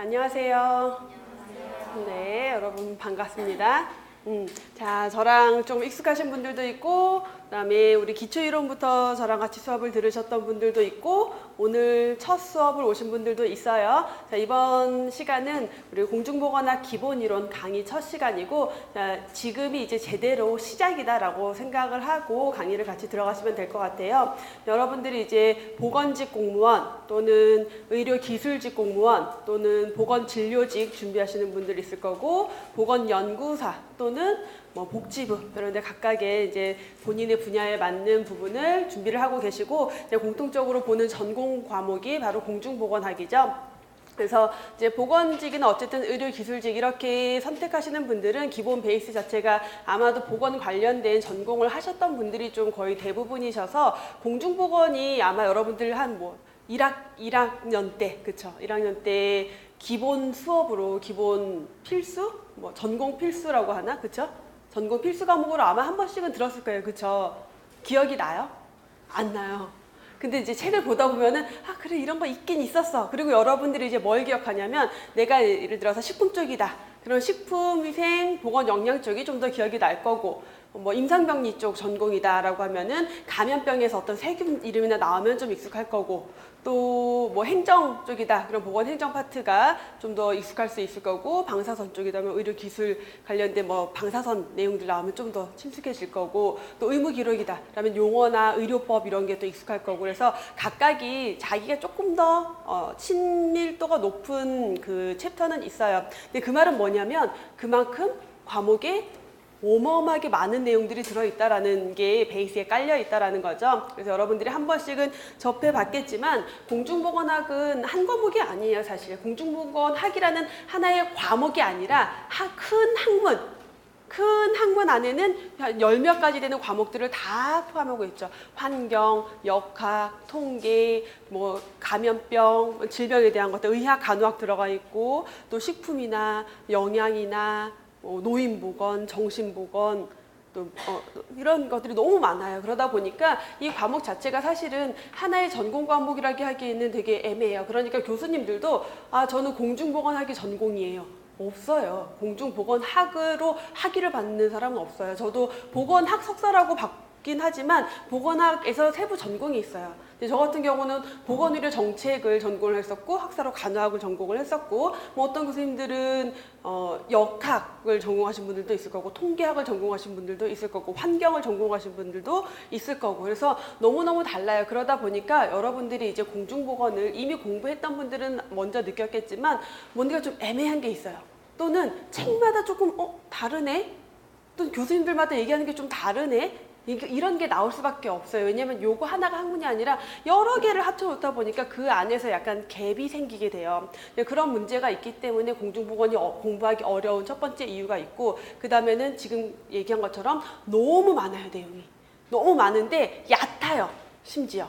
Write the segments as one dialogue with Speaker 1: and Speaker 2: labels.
Speaker 1: 안녕하세요. 네, 여러분 반갑습니다. 자, 저랑 좀 익숙하신 분들도 있고, 그다음에 우리 기초이론부터 저랑 같이 수업을 들으셨던 분들도 있고, 오늘 첫 수업을 오신 분들도 있어요. 자, 이번 시간은 우리 공중보건학 기본이론 강의 첫 시간이고, 자, 지금이 이제 제대로 시작이다라고 생각을 하고 강의를 같이 들어가시면 될 것 같아요. 여러분들이 이제 보건직 공무원 또는 의료기술직 공무원 또는 보건진료직 준비하시는 분들 있을 거고, 보건연구사 또는 뭐 복지부 이런 데 각각의 이제 본인의 분야에 맞는 부분을 준비를 하고 계시고, 이제 공통적으로 보는 전공 과목이 바로 공중보건학이죠. 그래서 이제 보건직이나 어쨌든 의료기술직 이렇게 선택하시는 분들은 기본 베이스 자체가 아마도 보건 관련된 전공을 하셨던 분들이 좀 거의 대부분이셔서, 공중보건이 아마 여러분들 한 뭐 1학년 때, 그쵸? 1학년 때 기본 수업으로 기본 필수? 뭐 전공 필수라고 하나? 그쵸? 전공 필수 과목으로 아마 한 번씩은 들었을 거예요. 그쵸? 기억이 나요? 안 나요. 근데 이제 책을 보다 보면은 아 그래 이런 거 있긴 있었어. 그리고 여러분들이 이제 뭘 기억하냐면, 내가 예를 들어서 식품 쪽이다. 그런 식품위생 보건영양 쪽이 좀 더 기억이 날 거고, 뭐 임상병리 쪽 전공이다라고 하면은 감염병에서 어떤 세균 이름이나 나오면 좀 익숙할 거고, 또 뭐 행정 쪽이다. 그럼 보건행정 파트가 좀 더 익숙할 수 있을 거고, 방사선 쪽이다면 의료기술 관련된 뭐 방사선 내용들 나오면 좀 더 친숙해질 거고, 또 의무기록이다. 그러면 용어나 의료법 이런 게 또 익숙할 거고, 그래서 각각이 자기가 조금 더 친밀도가 높은 그 챕터는 있어요. 근데 그 말은 뭐냐면 그만큼 과목에 어마어마하게 많은 내용들이 들어있다라는 게 베이스에 깔려있다라는 거죠. 그래서 여러분들이 한 번씩은 접해봤겠지만, 공중보건학은 한 과목이 아니에요. 사실 공중보건학이라는 하나의 과목이 아니라 큰 학문 안에는 열 몇 가지 되는 과목들을 다 포함하고 있죠. 환경, 역학, 통계, 뭐 감염병, 질병에 대한 것들, 의학, 간호학 들어가 있고, 또 식품이나 영양이나 노인보건, 정신보건, 또 이런 것들이 너무 많아요. 그러다 보니까 이 과목 자체가 사실은 하나의 전공 과목이라고 하기에는 되게 애매해요. 그러니까 교수님들도 아 저는 공중보건학이 전공이에요. 없어요. 공중보건학으로 학위를 받는 사람은 없어요. 저도 보건학 석사라고 받긴 하지만 보건학에서 세부 전공이 있어요. 근데 저 같은 경우는 보건의료 정책을 전공을 했었고, 학사로 간호학을 전공을 했었고, 뭐 어떤 교수님들은 역학을 전공하신 분들도 있을 거고, 통계학을 전공하신 분들도 있을 거고, 환경을 전공하신 분들도 있을 거고, 그래서 너무너무 달라요. 그러다 보니까 여러분들이 이제 공중보건을 이미 공부했던 분들은 먼저 느꼈겠지만 뭔가 좀 애매한 게 있어요. 또는 책마다 조금 다르네? 또 교수님들마다 얘기하는 게 좀 다르네? 이런 게 나올 수밖에 없어요. 왜냐면 요거 하나가 학문이 아니라 여러 개를 합쳐놓다 보니까 그 안에서 약간 갭이 생기게 돼요. 그런 문제가 있기 때문에 공중보건이 공부하기 어려운 첫 번째 이유가 있고, 그 다음에는 지금 얘기한 것처럼 너무 많아요. 내용이 너무 많은데 얕아요. 심지어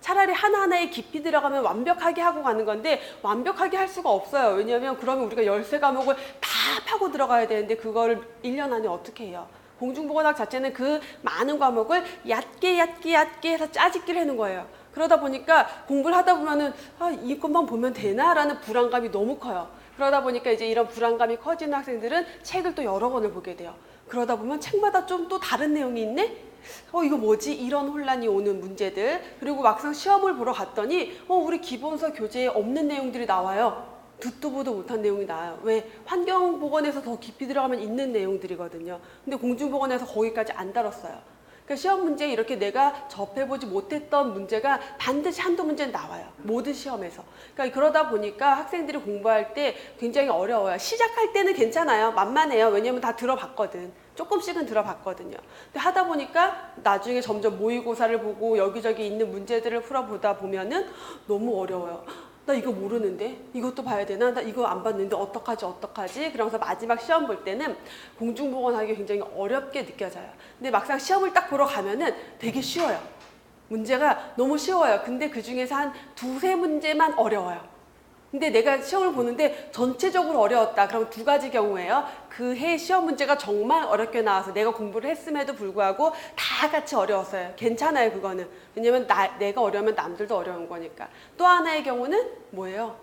Speaker 1: 차라리 하나하나에 깊이 들어가면 완벽하게 하고 가는 건데 완벽하게 할 수가 없어요. 왜냐하면 그러면 우리가 13과목을 다 파고 들어가야 되는데 그거를 1년 안에 어떻게 해요? 공중보건학 자체는 그 많은 과목을 얕게 해서 짜집기를 해놓은 거예요. 그러다 보니까 공부를 하다 보면은 이것만 보면 되나? 라는 불안감이 너무 커요. 그러다 보니까 이제 이런 불안감이 커지는 학생들은 책을 또 여러 권을 보게 돼요. 그러다 보면 책마다 좀 또 다른 내용이 있네? 이거 뭐지? 이런 혼란이 오는 문제들. 그리고 막상 시험을 보러 갔더니 우리 기본서 교재에 없는 내용들이 나와요. 듣도 보도 못한 내용이 나와요. 왜? 환경보건에서 더 깊이 들어가면 있는 내용들이거든요. 근데 공중보건에서 거기까지 안 다뤘어요. 그러니까 시험 문제에 이렇게 내가 접해보지 못했던 문제가 반드시 한두 문제는 나와요. 모든 시험에서. 그러니까 그러다 보니까 학생들이 공부할 때 굉장히 어려워요. 시작할 때는 괜찮아요. 만만해요. 왜냐면 다 들어봤거든. 조금씩은 들어봤거든요. 근데 하다 보니까 나중에 점점 모의고사를 보고 여기저기 있는 문제들을 풀어보다 보면은 너무 어려워요. 나 이거 모르는데? 이것도 봐야 되나? 나 이거 안 봤는데 어떡하지? 그러면서 마지막 시험 볼 때는 공중보건학이 굉장히 어렵게 느껴져요. 근데 막상 시험을 딱 보러 가면은 되게 쉬워요. 문제가 너무 쉬워요. 근데 그 중에서 한 두세 문제만 어려워요. 근데 내가 시험을 보는데 전체적으로 어려웠다. 그럼 두 가지 경우예요. 그 해 시험 문제가 정말 어렵게 나와서 내가 공부를 했음에도 불구하고 다 같이 어려웠어요. 괜찮아요, 그거는. 왜냐면 내가 어려우면 남들도 어려운 거니까. 또 하나의 경우는 뭐예요?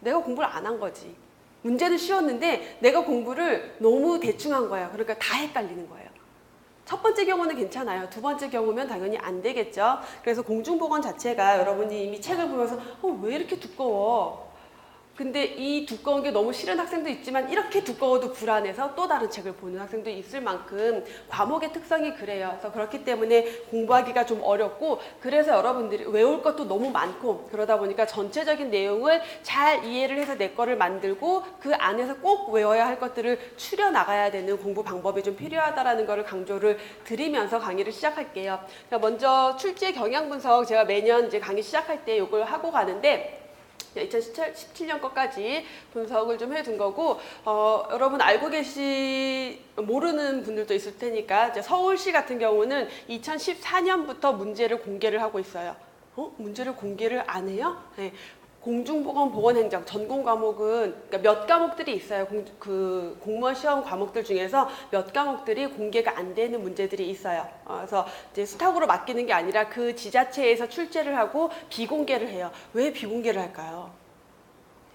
Speaker 1: 내가 공부를 안 한 거지. 문제는 쉬웠는데 내가 공부를 너무 대충 한 거예요. 그러니까 다 헷갈리는 거예요. 첫 번째 경우는 괜찮아요. 두 번째 경우면 당연히 안 되겠죠. 그래서 공중보건 자체가 여러분이 이미 책을 보면서 왜 이렇게 두꺼워? 근데 이 두꺼운 게 너무 싫은 학생도 있지만 이렇게 두꺼워도 불안해서 또 다른 책을 보는 학생도 있을 만큼 과목의 특성이 그래요. 그래서 그렇기 때문에 공부하기가 좀 어렵고, 그래서 여러분들이 외울 것도 너무 많고, 그러다 보니까 전체적인 내용을 잘 이해를 해서 내 거를 만들고 그 안에서 꼭 외워야 할 것들을 추려 나가야 되는 공부 방법이 좀 필요하다라는 거를 강조를 드리면서 강의를 시작할게요. 그러니까 먼저 출제 경향 분석, 제가 매년 이제 강의 시작할 때 이걸 하고 가는데 2017년 것까지 분석을 좀 해둔 거고, 여러분 알고 모르는 분들도 있을 테니까, 이제 서울시 같은 경우는 2014년부터 문제를 공개를 하고 있어요. 문제를 공개를 안 해요? 네. 공중보건 보건행정 전공 과목은, 그러니까 몇 과목들이 있어요. 공무원 시험 과목들 중에서 몇 과목들이 공개가 안 되는 문제들이 있어요. 그래서 이제 수탁으로 맡기는 게 아니라 그 지자체에서 출제를 하고 비공개를 해요. 왜 비공개를 할까요?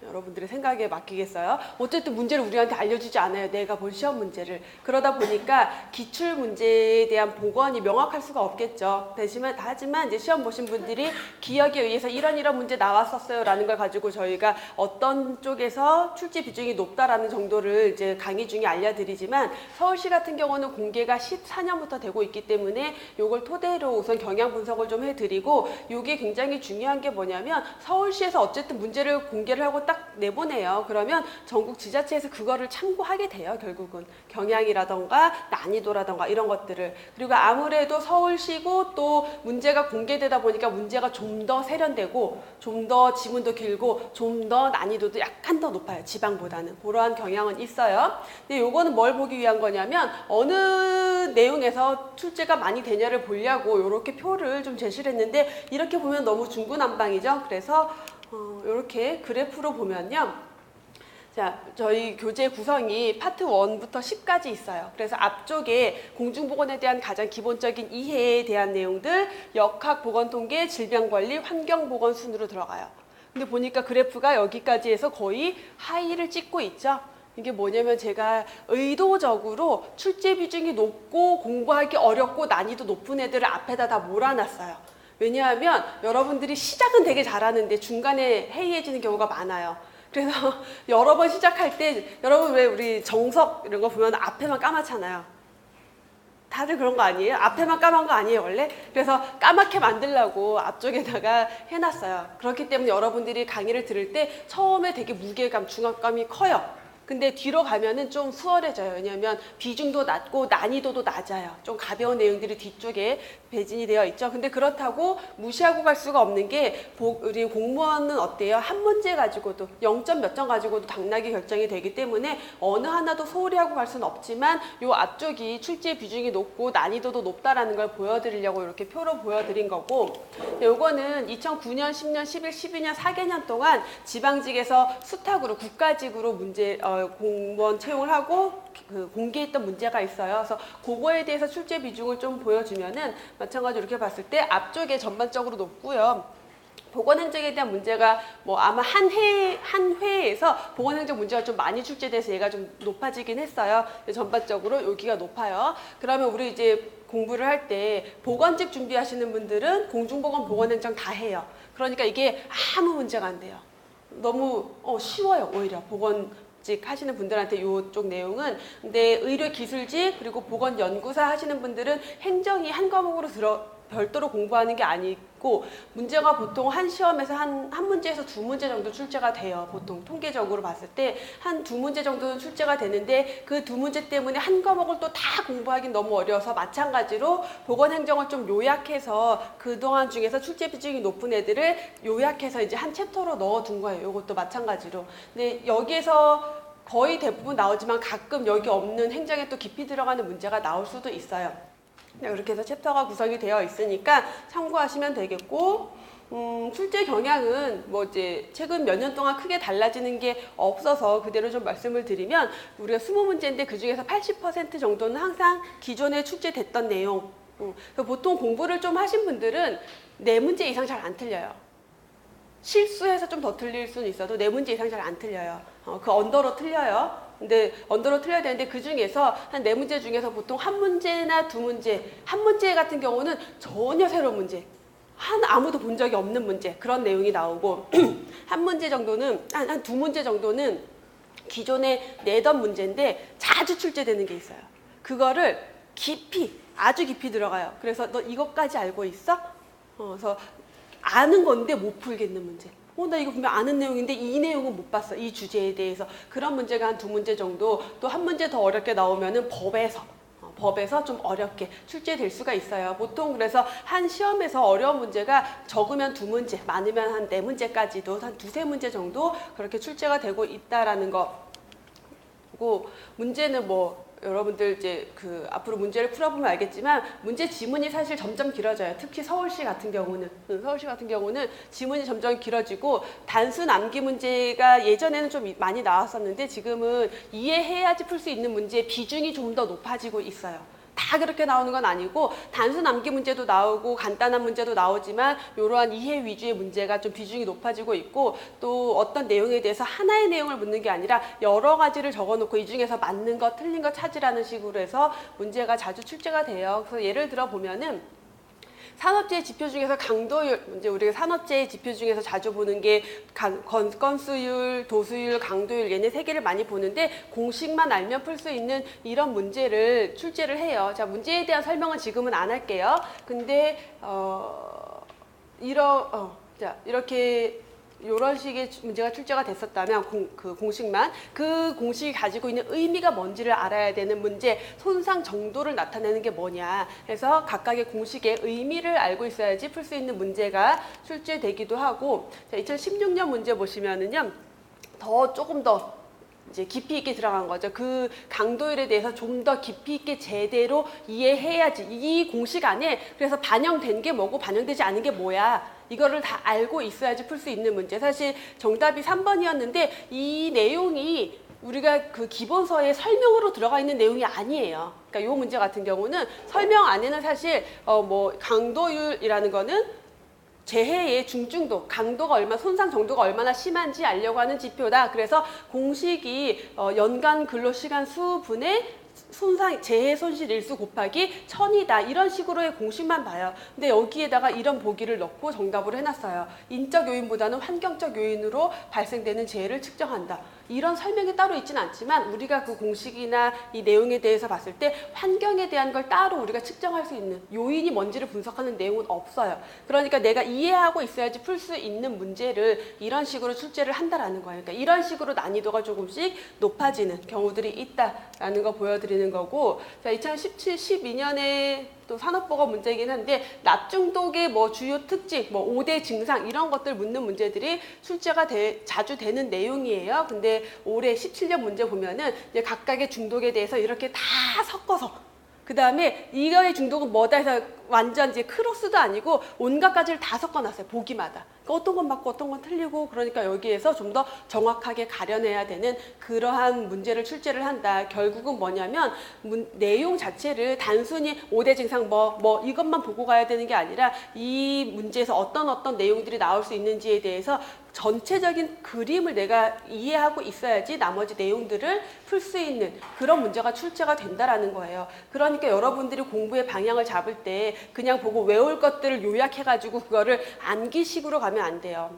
Speaker 1: 여러분들의 생각에 맡기겠어요? 어쨌든 문제를 우리한테 알려주지 않아요. 내가 본 시험 문제를. 그러다 보니까 기출 문제에 대한 복원이 명확할 수가 없겠죠. 하지만 이제 시험 보신 분들이 기억에 의해서 이런 문제 나왔었어요 라는 걸 가지고 저희가 어떤 쪽에서 출제 비중이 높다라는 정도를 이제 강의 중에 알려드리지만, 서울시 같은 경우는 공개가 14년부터 되고 있기 때문에 이걸 토대로 우선 경향 분석을 좀 해드리고, 이게 굉장히 중요한 게 뭐냐면, 서울시에서 어쨌든 문제를 공개를 하고 딱 내보내요. 그러면 전국 지자체에서 그거를 참고하게 돼요. 결국은 경향이라던가 난이도라던가 이런 것들을. 그리고 아무래도 서울시고 또 문제가 공개되다 보니까 문제가 좀 더 세련되고 좀 더 지문도 길고 좀 더 난이도도 약간 더 높아요. 지방보다는. 그러한 경향은 있어요. 근데 요거는 뭘 보기 위한 거냐면, 어느 내용에서 출제가 많이 되냐를 보려고 이렇게 표를 좀 제시를 했는데, 이렇게 보면 너무 중구난방이죠. 그래서 이렇게 그래프로 보면요. 자, 저희 교재 구성이 파트 1부터 10까지 있어요. 그래서 앞쪽에 공중보건에 대한 가장 기본적인 이해에 대한 내용들, 역학 보건 통계, 질병관리, 환경보건 순으로 들어가요. 근데 보니까 그래프가 여기까지 해서 거의 하이를 찍고 있죠. 이게 뭐냐면, 제가 의도적으로 출제 비중이 높고 공부하기 어렵고 난이도 높은 애들을 앞에다 다 몰아놨어요. 왜냐하면 여러분들이 시작은 되게 잘하는데 중간에 해이해지는 경우가 많아요. 그래서 여러 번 시작할 때, 여러분 왜 우리 정석 이런 거 보면 앞에만 까맣잖아요. 다들 그런 거 아니에요? 앞에만 까만 거 아니에요, 원래? 그래서 까맣게 만들려고 앞쪽에다가 해놨어요. 그렇기 때문에 여러분들이 강의를 들을 때 처음에 되게 무게감, 중압감이 커요. 근데 뒤로 가면은 좀 수월해져요. 왜냐하면 비중도 낮고 난이도도 낮아요. 좀 가벼운 내용들이 뒤쪽에 배진이 되어 있죠. 근데 그렇다고 무시하고 갈 수가 없는 게, 우리 공무원은 어때요? 한 문제 가지고도 0점 몇 점 가지고도 당락이 결정이 되기 때문에 어느 하나도 소홀히 하고 갈 수는 없지만, 요 앞쪽이 출제 비중이 높고 난이도도 높다라는 걸 보여드리려고 이렇게 표로 보여드린 거고, 요거는 2009년, 10년, 11, 12년 4개년 동안 지방직에서 수탁으로 국가직으로 공무원 채용을 하고 공개했던 문제가 있어요. 그래서 그거에 대해서 출제 비중을 좀 보여주면은, 마찬가지로 이렇게 봤을 때 앞쪽에 전반적으로 높고요. 보건행정에 대한 문제가 아마 한 회에서 보건행정 문제가 좀 많이 출제돼서 얘가 좀 높아지긴 했어요. 전반적으로 여기가 높아요. 그러면 우리 이제 공부를 할 때 보건직 준비하시는 분들은 공중보건, 보건행정 다 해요. 그러니까 이게 아무 문제가 안 돼요. 너무 쉬워요. 오히려 보건직 하시는 분들한테 이쪽 내용은. 근데 의료기술직 그리고 보건연구사 하시는 분들은 행정이 한 과목으로 별도로 공부하는 게 아니고, 문제가 보통 한 시험에서 한 문제에서 두 문제 정도 출제가 돼요. 보통 통계적으로 봤을 때 한 두 문제 정도는 출제가 되는데, 그 두 문제 때문에 한 과목을 또 다 공부하기는 너무 어려워서, 마찬가지로 보건행정을 좀 요약해서 그동안 중에서 출제 비중이 높은 애들을 요약해서 이제 한 챕터로 넣어둔 거예요. 이것도 마찬가지로. 근데 여기에서 거의 대부분 나오지만 가끔 여기 없는 행정에 또 깊이 들어가는 문제가 나올 수도 있어요. 이렇게 해서 챕터가 구성이 되어 있으니까 참고하시면 되겠고, 출제 경향은 이제 최근 몇 년 동안 크게 달라지는 게 없어서 그대로 좀 말씀을 드리면, 우리가 20문제인데 그 중에서 80% 정도는 항상 기존에 출제됐던 내용. 보통 공부를 좀 하신 분들은 4문제 이상 잘 안 틀려요. 실수해서 좀 더 틀릴 수는 있어도 4문제 이상 잘 안 틀려요. 그 언더로 틀려요. 근데 언더로 틀려야 되는데 그 중에서 한 4문제 중에서 보통 한 문제나 2문제, 한 문제 같은 경우는 전혀 새로운 문제, 아무도 본 적이 없는 문제, 그런 내용이 나오고 한 문제 정도는 한 2문제 정도는 기존에 내던 문제인데 자주 출제되는 게 있어요. 그거를 깊이, 아주 깊이 들어가요. 그래서 너 이것까지 알고 있어? 그래서 아는 건데 못 풀겠는 문제. 나 이거 분명 아는 내용인데 이 내용은 못 봤어. 이 주제에 대해서. 그런 문제가 한 2문제 정도, 또 한 문제 더 어렵게 나오면은 법에서 좀 어렵게 출제될 수가 있어요. 보통 그래서 한 시험에서 어려운 문제가 적으면 2문제, 많으면 한 4문제까지도 한 2-3문제 정도 그렇게 출제가 되고 있다라는 거고, 문제는 뭐 여러분들 이제 그 앞으로 문제를 풀어보면 알겠지만 문제 지문이 사실 점점 길어져요. 특히 서울시 같은 경우는 지문이 점점 길어지고 단순 암기 문제가 예전에는 좀 많이 나왔었는데 지금은 이해해야지 풀 수 있는 문제의 비중이 좀 더 높아지고 있어요. 다 그렇게 나오는 건 아니고 단순 암기 문제도 나오고 간단한 문제도 나오지만 이러한 이해 위주의 문제가 좀 비중이 높아지고 있고, 또 어떤 내용에 대해서 하나의 내용을 묻는 게 아니라 여러 가지를 적어놓고 이 중에서 맞는 거 틀린 거 찾으라는 식으로 해서 문제가 자주 출제가 돼요. 그래서 예를 들어 보면은 산업재해 지표 중에서 강도율, 이제 우리가 산업재해 지표 중에서 자주 보는 게 건수율, 도수율, 강도율, 얘네 3개를 많이 보는데 공식만 알면 풀 수 있는 이런 문제를 출제를 해요. 자, 문제에 대한 설명은 지금은 안 할게요. 근데 이렇게 이런 식의 문제가 출제가 됐었다면 그 공식이 가지고 있는 의미가 뭔지를 알아야 되는 문제, 손상 정도를 나타내는 게 뭐냐 해서 각각의 공식의 의미를 알고 있어야지 풀 수 있는 문제가 출제되기도 하고, 자, 2016년 문제 보시면은요, 조금 더 이제 깊이 있게 들어간 거죠. 그 강도율에 대해서 좀 더 깊이 있게 제대로 이해해야지. 이 공식 안에 그래서 반영된 게 뭐고 반영되지 않은 게 뭐야, 이거를 다 알고 있어야지 풀 수 있는 문제. 사실 정답이 3번이었는데 이 내용이 우리가 그 기본서에 설명으로 들어가 있는 내용이 아니에요. 그러니까 이 문제 같은 경우는 설명 안에는 사실 뭐 강도율이라는 거는 재해의 중증도, 강도가 손상 정도가 얼마나 심한지 알려고 하는 지표다. 그래서 공식이 연간 근로시간 수분의 재해 손실 일수 곱하기 1000이다. 이런 식으로의 공식만 봐요. 근데 여기에다가 이런 보기를 넣고 정답으로 해놨어요. 인적 요인보다는 환경적 요인으로 발생되는 재해를 측정한다. 이런 설명이 따로 있지는 않지만 우리가 그 공식이나 이 내용에 대해서 봤을 때 환경에 대한 걸 따로 우리가 측정할 수 있는 요인이 뭔지를 분석하는 내용은 없어요. 그러니까 내가 이해하고 있어야지 풀 수 있는 문제를 이런 식으로 출제를 한다라는 거예요. 그러니까 이런 식으로 난이도가 조금씩 높아지는 경우들이 있다라는 거 보여드리는 거고, 자, 12년에 또 산업보건 문제이긴 한데 납중독의 뭐 주요 특징, 뭐 5대 증상 이런 것들 묻는 문제들이 출제가 자주 되는 내용이에요. 근데 올해 17년 문제 보면은 이제 각각의 중독에 대해서 이렇게 다 섞어서, 그 다음에 이거의 중독은 뭐다 해서 완전 이제 크로스도 아니고 온갖 가지를 다 섞어놨어요. 보기마다. 그러니까 어떤 건 맞고 어떤 건 틀리고, 그러니까 여기에서 좀 더 정확하게 가려내야 되는 그러한 문제를 출제를 한다. 결국은 뭐냐면 내용 자체를 단순히 5대 증상 뭐 이것만 보고 가야 되는 게 아니라 이 문제에서 어떤 내용들이 나올 수 있는지에 대해서 전체적인 그림을 내가 이해하고 있어야지 나머지 내용들을 풀 수 있는 그런 문제가 출제가 된다라는 거예요. 그러니까 여러분들이 공부의 방향을 잡을 때 그냥 보고 외울 것들을 요약해가지고 그거를 암기식으로 가면 안 돼요.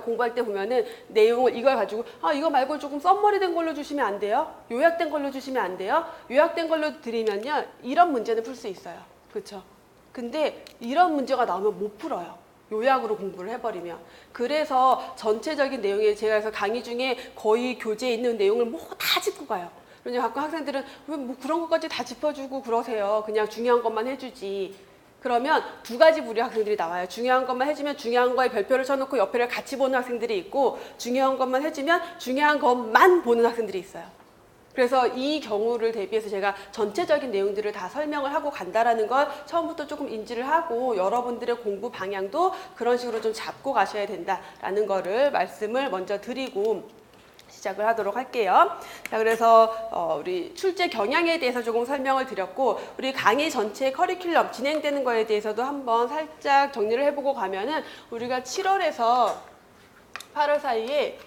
Speaker 1: 공부할 때 보면은 내용을 이걸 가지고 이거 말고 조금 썸머리된 걸로 주시면 안 돼요? 요약된 걸로 주시면 안 돼요? 요약된 걸로 드리면요, 이런 문제는 풀 수 있어요. 그렇죠? 근데 이런 문제가 나오면 못 풀어요. 요약으로 공부를 해버리면. 그래서 전체적인 내용에 제가 그래서 강의 중에 거의 교재에 있는 내용을 뭐 다 짚고 가요. 그러니까 가끔 학생들은 왜 뭐 그런 것까지 다 짚어주고 그러세요. 그냥 중요한 것만 해주지. 그러면 2가지 부류의 학생들이 나와요. 중요한 것만 해주면 중요한 거에 별표를 쳐놓고 옆에를 같이 보는 학생들이 있고, 중요한 것만 해주면 중요한 것만 보는 학생들이 있어요. 그래서 이 경우를 대비해서 제가 전체적인 내용들을 다 설명을 하고 간다라는 걸 처음부터 조금 인지를 하고 여러분들의 공부 방향도 그런 식으로 좀 잡고 가셔야 된다라는 거를 말씀을 먼저 드리고, 시작을 하도록 할게요. 자, 그래서 우리 출제 경향에 대해서 조금 설명을 드렸고, 우리 강의 전체 커리큘럼 진행되는 거에 대해서도 한번 살짝 정리를 해보고 가면은, 우리가 7월에서 8월 사이에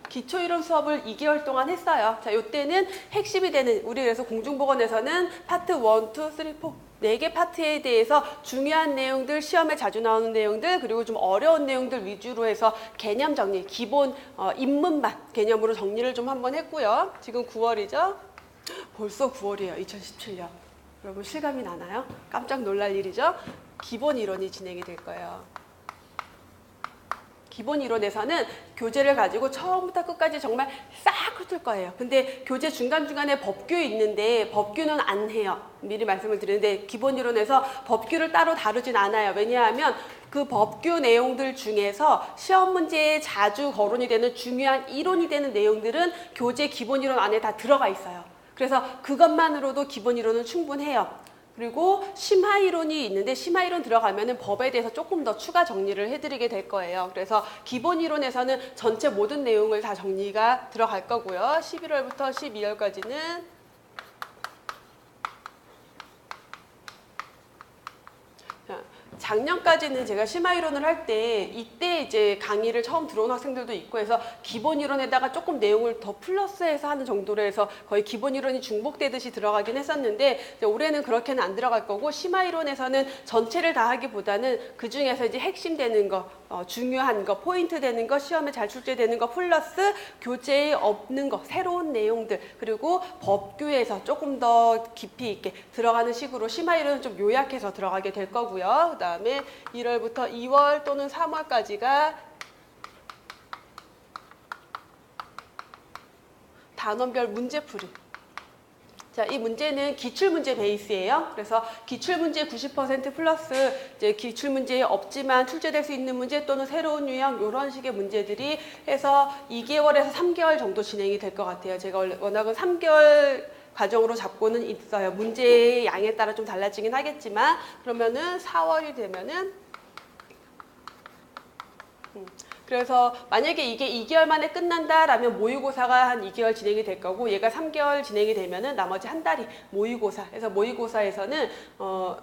Speaker 1: 기초이론 수업을 2개월 동안 했어요. 자, 이때는 핵심이 되는, 우리 그래서 공중보건에서는 파트 1, 2, 3, 4 4개 파트에 대해서 중요한 내용들, 시험에 자주 나오는 내용들, 그리고 좀 어려운 내용들 위주로 해서 개념 정리, 기본 입문반 개념으로 정리를 좀 한번 했고요. 지금 9월이죠? 벌써 9월이에요. 2017년. 여러분 실감이 나나요? 깜짝 놀랄 일이죠? 기본 이론이 진행이 될 거예요. 기본 이론에서는 교재를 가지고 처음부터 끝까지 정말 싹 훑을 거예요. 근데 교재 중간중간에 법규 있는데 법규는 안 해요. 미리 말씀을 드리는데 기본 이론에서 법규를 따로 다루진 않아요. 왜냐하면 그 법규 내용들 중에서 시험 문제에 자주 거론이 되는 중요한 이론이 되는 내용들은 교재 기본 이론 안에 다 들어가 있어요. 그래서 그것만으로도 기본 이론은 충분해요. 그리고 심화 이론이 있는데 심화 이론 들어가면은 법에 대해서 조금 더 추가 정리를 해드리게 될 거예요. 그래서 기본 이론에서는 전체 모든 내용을 다 정리가 들어갈 거고요. 11월부터 12월까지는 작년까지는 제가 심화 이론을 할 때 이때 이제 강의를 처음 들어온 학생들도 있고 해서 기본 이론에다가 조금 내용을 더 플러스해서 하는 정도로 해서 거의 기본 이론이 중복되듯이 들어가긴 했었는데 이제 올해는 그렇게는 안 들어갈 거고 심화 이론에서는 전체를 다 하기보다는 그 중에서 이제 핵심 되는 거, 중요한 거, 포인트 되는 거, 시험에 잘 출제되는 거 플러스 교재에 없는 거, 새로운 내용들 그리고 법규에서 조금 더 깊이 있게 들어가는 식으로 심화 이론은 좀 요약해서 들어가게 될 거고요. 그다음에 1월부터 2월 또는 3월까지가 단원별 문제풀이. 자, 이 문제는 기출문제 베이스예요. 그래서 기출문제 90% 플러스 이제 기출문제에 없지만 출제될 수 있는 문제 또는 새로운 유형 이런 식의 문제들이 해서 2개월에서 3개월 정도 진행이 될 것 같아요. 제가 워낙은 3개월 과정으로 잡고는 있어요. 문제의 양에 따라 좀 달라지긴 하겠지만 그러면은 4월이 되면은 그래서 만약에 이게 2개월 만에 끝난다라면 모의고사가 한 2개월 진행이 될 거고 얘가 3개월 진행이 되면은 나머지 한 달이 모의고사. 그래서 모의고사에서는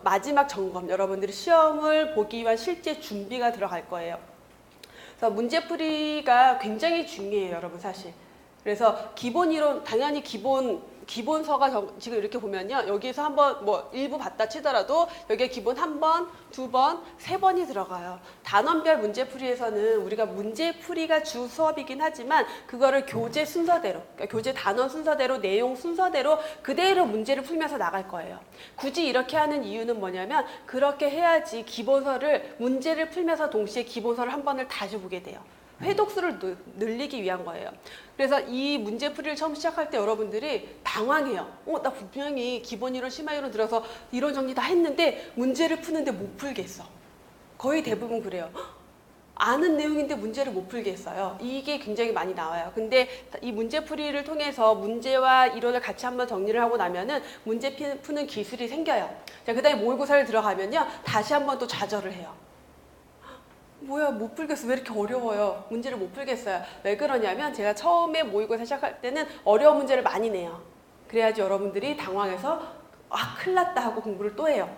Speaker 1: 마지막 점검, 여러분들이 시험을 보기 위한 실제 준비가 들어갈 거예요. 그래서 문제풀이가 굉장히 중요해요, 여러분 사실. 그래서 기본 이론 당연히 기본서가 지금 이렇게 보면요. 여기서 한번 뭐 일부 봤다 치더라도 여기에 기본 한 번, 두 번, 세 번이 들어가요. 단원별 문제풀이에서는 우리가 문제풀이가 주 수업이긴 하지만 그거를 교재 순서대로, 그러니까 교재 단원 순서대로, 내용 순서대로 그대로 문제를 풀면서 나갈 거예요. 굳이 이렇게 하는 이유는 뭐냐면 그렇게 해야지 기본서를 문제를 풀면서 동시에 기본서를 한 번을 다시 보게 돼요. 회독수를 늘리기 위한 거예요. 그래서 이 문제풀이를 처음 시작할 때 여러분들이 당황해요. 나 분명히 기본 이론, 심화 이론 들어서 이론 정리 다 했는데 문제를 푸는데 못 풀겠어. 거의 대부분 그래요. 아는 내용인데 문제를 못 풀겠어요. 이게 굉장히 많이 나와요. 근데 이 문제풀이를 통해서 문제와 이론을 같이 한번 정리를 하고 나면은 문제 푸는 기술이 생겨요. 자, 그 다음에 모의고사를 들어가면요. 다시 한번 또 좌절을 해요. 뭐야 못 풀겠어. 왜 이렇게 어려워요. 문제를 못 풀겠어요. 왜 그러냐면 제가 처음에 모의고사 시작할 때는 어려운 문제를 많이 내요. 그래야지 여러분들이 당황해서 큰일 났다 하고 공부를 또 해요.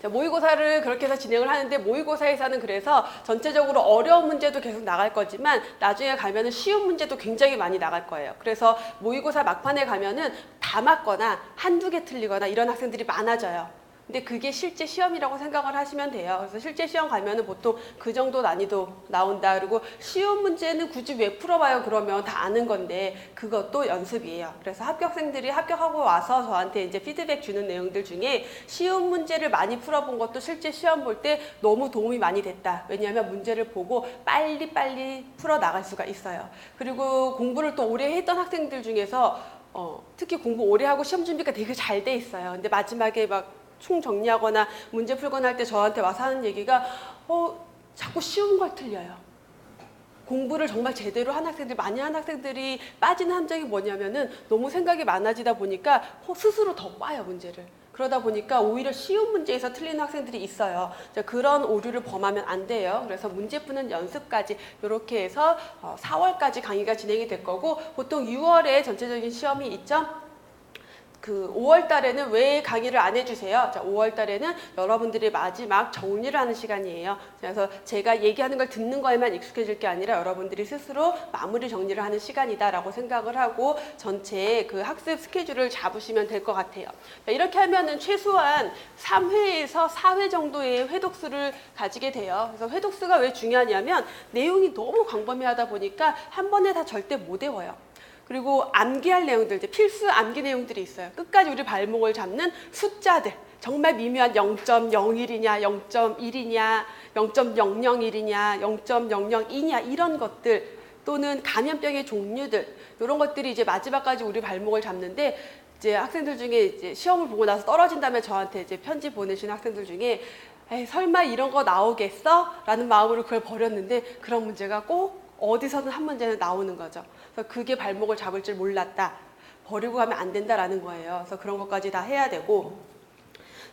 Speaker 1: 자, 모의고사를 그렇게 해서 진행을 하는데 모의고사에서는 그래서 전체적으로 어려운 문제도 계속 나갈 거지만 나중에 가면은 쉬운 문제도 굉장히 많이 나갈 거예요. 그래서 모의고사 막판에 가면은 다 맞거나 한두 개 틀리거나 이런 학생들이 많아져요. 근데 그게 실제 시험이라고 생각을 하시면 돼요. 그래서 실제 시험 가면은 보통 그 정도 난이도 나온다. 그리고 쉬운 문제는 굳이 왜 풀어봐요? 그러면 다 아는 건데 그것도 연습이에요. 그래서 합격생들이 합격하고 와서 저한테 이제 피드백 주는 내용들 중에 쉬운 문제를 많이 풀어본 것도 실제 시험 볼 때 너무 도움이 많이 됐다. 왜냐하면 문제를 보고 빨리빨리 풀어 나갈 수가 있어요. 그리고 공부를 또 오래 했던 학생들 중에서 특히 공부 오래 하고 시험 준비가 되게 잘 돼 있어요. 근데 마지막에 막 총정리하거나 문제 풀거나 할 때 저한테 와서 하는 얘기가 자꾸 쉬운 걸 틀려요. 공부를 정말 제대로 한 학생들, 많이 한 학생들이 빠지는 함정이 뭐냐면은 너무 생각이 많아지다 보니까 스스로 더 꽈요, 문제를. 그러다 보니까 오히려 쉬운 문제에서 틀리는 학생들이 있어요. 그런 오류를 범하면 안 돼요. 그래서 문제 푸는 연습까지 이렇게 해서 4월까지 강의가 진행이 될 거고, 보통 6월에 전체적인 시험이 있죠. 그 5월 달에는 왜 강의를 안 해주세요? 자, 5월 달에는 여러분들이 마지막 정리를 하는 시간이에요. 그래서 제가 얘기하는 걸 듣는 거에만 익숙해질 게 아니라 여러분들이 스스로 마무리 정리를 하는 시간이다라고 생각을 하고 전체 그 학습 스케줄을 잡으시면 될 것 같아요. 이렇게 하면은 최소한 3회에서 4회 정도의 회독수를 가지게 돼요. 그래서 회독수가 왜 중요하냐면 내용이 너무 광범위하다 보니까 한 번에 다 절대 못 외워요. 그리고 암기할 내용들, 이제 필수 암기 내용들이 있어요. 끝까지 우리 발목을 잡는 숫자들, 정말 미묘한 0.01이냐, 0.1이냐, 0.001이냐, 0.002냐 이런 것들, 또는 감염병의 종류들, 이런 것들이 이제 마지막까지 우리 발목을 잡는데, 이제 학생들 중에 이제 시험을 보고 나서 떨어진 다음에 저한테 이제 편지 보내신 학생들 중에 에이, 설마 이런 거 나오겠어? 라는 마음으로 그걸 버렸는데, 그런 문제가 꼭 어디서든 한 문제는 나오는 거죠. 그래서 그게 발목을 잡을 줄 몰랐다. 버리고 가면 안 된다라는 거예요. 그래서 그런 것까지 다 해야 되고.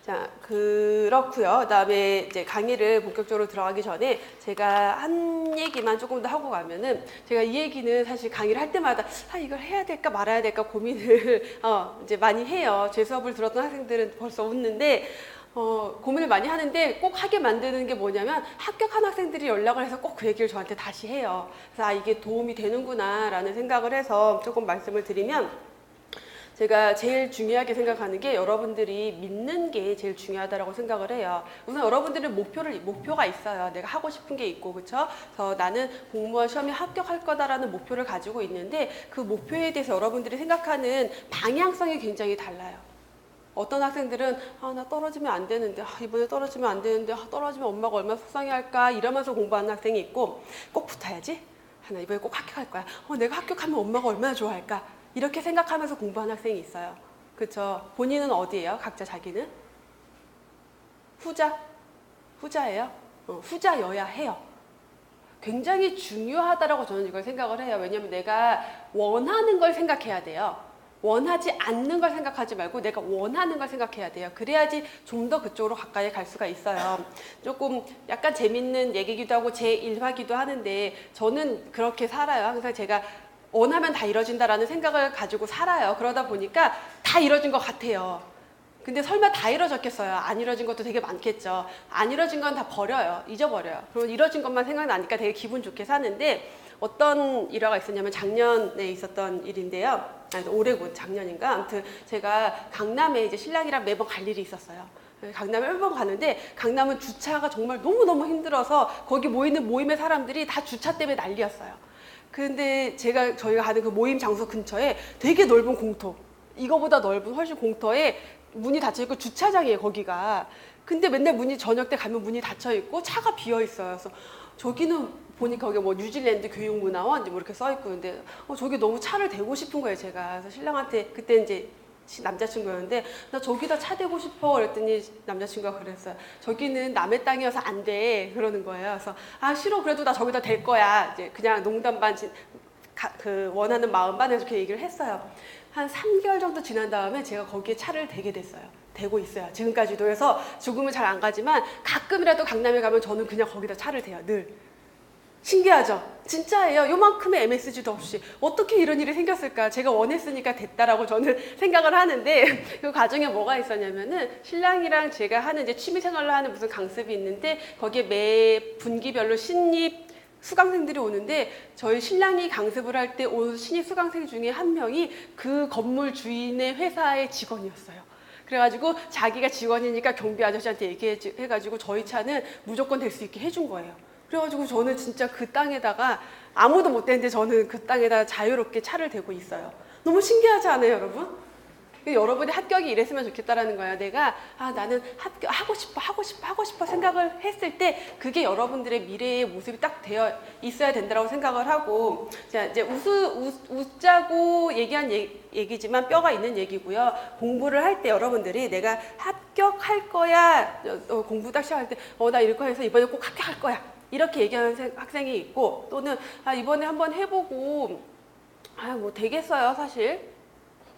Speaker 1: 자, 그렇고요. 그다음에 이제 강의를 본격적으로 들어가기 전에 제가 한 얘기만 조금 더 하고 가면은, 제가 이 얘기는 사실 강의를 할 때마다 이걸 해야 될까 말아야 될까 고민을 이제 많이 해요. 제 수업을 들었던 학생들은 벌써 웃는데, 고민을 많이 하는데 꼭 하게 만드는 게 뭐냐면, 합격한 학생들이 연락을 해서 꼭 그 얘기를 저한테 다시 해요. 그래서 이게 도움이 되는구나 라는 생각을 해서 조금 말씀을 드리면, 제가 제일 중요하게 생각하는 게 여러분들이 믿는 게 제일 중요하다고 생각을 해요. 우선 여러분들은 목표가 있어요. 내가 하고 싶은 게 있고, 그쵸? 그래서 나는 공무원 시험에 합격할 거다라는 목표를 가지고 있는데, 그 목표에 대해서 여러분들이 생각하는 방향성이 굉장히 달라요. 어떤 학생들은 나 떨어지면 안 되는데, 이번에 떨어지면 안 되는데, 떨어지면 엄마가 얼마나 속상해할까 이러면서 공부하는 학생이 있고, 꼭 붙어야지, 나 이번에 꼭 합격할 거야, 내가 합격하면 엄마가 얼마나 좋아할까 이렇게 생각하면서 공부하는 학생이 있어요. 그쵸? 본인은 어디예요? 각자 자기는? 후자예요? 후자여야 해요. 굉장히 중요하다라고 저는 이걸 생각을 해요. 왜냐면 내가 원하는 걸 생각해야 돼요. 원하지 않는 걸 생각하지 말고 내가 원하는 걸 생각해야 돼요. 그래야지 좀 더 그쪽으로 가까이 갈 수가 있어요. 조금 약간 재밌는 얘기기도 하고 제 일화기도 하는데, 저는 그렇게 살아요. 항상 제가 원하면 다 이루어진다라는 생각을 가지고 살아요. 그러다 보니까 다 이루어진 것 같아요. 근데 설마 다 이루어졌겠어요? 안 이루어진 것도 되게 많겠죠. 안 이루어진 건 다 버려요. 잊어버려요. 그리고 이루어진 것만 생각나니까 되게 기분 좋게 사는데, 어떤 일화가 있었냐면 작년에 있었던 일인데요. 올해고 작년인가? 아무튼 제가 강남에 이제 신랑이랑 매번 갈 일이 있었어요. 강남에 매번 가는데, 강남은 주차가 정말 너무너무 힘들어서 거기 모이는 모임의 사람들이 다 주차 때문에 난리였어요. 근데 저희가 가는 그 모임 장소 근처에 되게 넓은 공터, 이거보다 넓은 훨씬 공터에 문이 닫혀있고 주차장이에요, 거기가. 근데 맨날 저녁 때 가면 문이 닫혀있고 차가 비어있어요. 그래서 저기는 보니까 거기 뭐 뉴질랜드 교육문화원 뭐 이렇게 써있고, 근데 저기 너무 차를 대고 싶은 거예요, 제가. 그래서 신랑한테, 그때 이제 남자친구였는데, 나 저기다 차 대고 싶어 그랬더니 남자친구가 그랬어요. 저기는 남의 땅이어서 안 돼 그러는 거예요. 그래서 싫어, 그래도 나 저기다 댈 거야, 이제 그냥 농담 반 그 원하는 마음 반 이렇게 얘기를 했어요. 한 3개월 정도 지난 다음에 제가 거기에 차를 대게 됐어요. 대고 있어요, 지금까지도. 해서 죽음은 잘 안 가지만 가끔이라도 강남에 가면 저는 그냥 거기다 차를 대요, 늘. 신기하죠? 진짜예요. 요만큼의 MSG도 없이 어떻게 이런 일이 생겼을까? 제가 원했으니까 됐다라고 저는 생각을 하는데, 그 과정에 뭐가 있었냐면은, 신랑이랑 제가 하는 이제 취미생활로 하는 무슨 강습이 있는데, 거기에 매 분기별로 신입 수강생들이 오는데, 저희 신랑이 강습을 할 때 온 신입 수강생 중에 한 명이 그 건물 주인의 회사의 직원이었어요. 그래가지고 자기가 직원이니까 경비 아저씨한테 얘기해가지고 저희 차는 무조건 될 수 있게 해준 거예요. 그래가지고 저는 진짜 그 땅에다가, 아무도 못 되는데 저는 그 땅에다가 자유롭게 차를 대고 있어요. 너무 신기하지 않아요, 여러분? 여러분이 합격이 이랬으면 좋겠다라는 거예요. 내가 나는 하고 싶어 생각을 했을 때 그게 여러분들의 미래의 모습이 딱 되어 있어야 된다고 생각을 하고, 자, 이제 웃자고 얘기한 얘기지만 뼈가 있는 얘기고요. 공부를 할 때 여러분들이 내가 합격할 거야, 공부 딱 시작할 때 나 이럴 해서 이번에 꼭 합격할 거야 이렇게 얘기하는 학생이 있고, 또는 이번에 한번 해보고 뭐 되겠어요, 사실.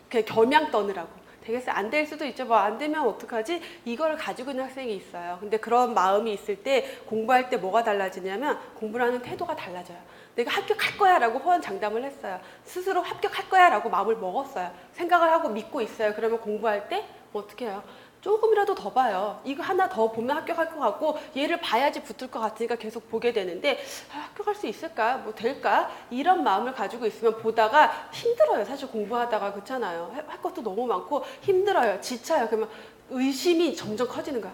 Speaker 1: 그냥 겸양 떠느라고. 되겠어요. 안 될 수도 있죠. 뭐 안 되면 어떡하지? 이걸 가지고 있는 학생이 있어요. 근데 그런 마음이 있을 때 공부할 때 뭐가 달라지냐면 공부를 하는 태도가 달라져요. 내가 합격할 거야 라고 호언장담을 했어요. 스스로 합격할 거야 라고 마음을 먹었어요. 생각을 하고 믿고 있어요. 그러면 공부할 때 어떻게 해요? 조금이라도 더 봐요. 이거 하나 더 보면 합격할 것 같고 얘를 봐야지 붙을 것 같으니까 계속 보게 되는데 합격할 수 있을까? 뭐 될까? 이런 마음을 가지고 있으면 보다가 힘들어요. 사실 공부하다가 그렇잖아요. 할 것도 너무 많고 힘들어요. 지쳐요. 그러면 의심이 점점 커지는 거야.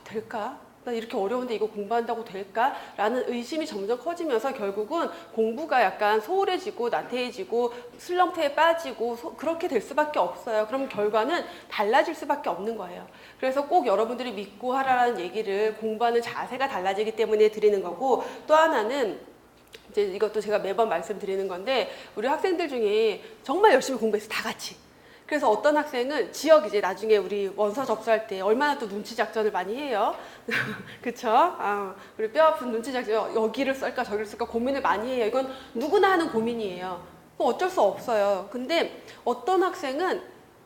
Speaker 1: 될까? 나 이렇게 어려운데 이거 공부한다고 될까? 라는 의심이 점점 커지면서 결국은 공부가 약간 소홀해지고 나태해지고 슬럼프에 빠지고 그렇게 될 수밖에 없어요. 그럼 결과는 달라질 수밖에 없는 거예요. 그래서 꼭 여러분들이 믿고 하라는 얘기를 공부하는 자세가 달라지기 때문에 드리는 거고, 또 하나는 이제 이것도 제가 매번 말씀드리는 건데, 우리 학생들 중에 정말 열심히 공부해서 다 같이, 그래서 어떤 학생은 지역 이제 나중에 우리 원서 접수할 때 얼마나 또 눈치 작전을 많이 해요. 그쵸? 우리 뼈 아픈 눈치 작전, 여기를 쓸까 저기를 쓸까 고민을 많이 해요. 이건 누구나 하는 고민이에요. 어쩔 수 없어요. 근데 어떤 학생은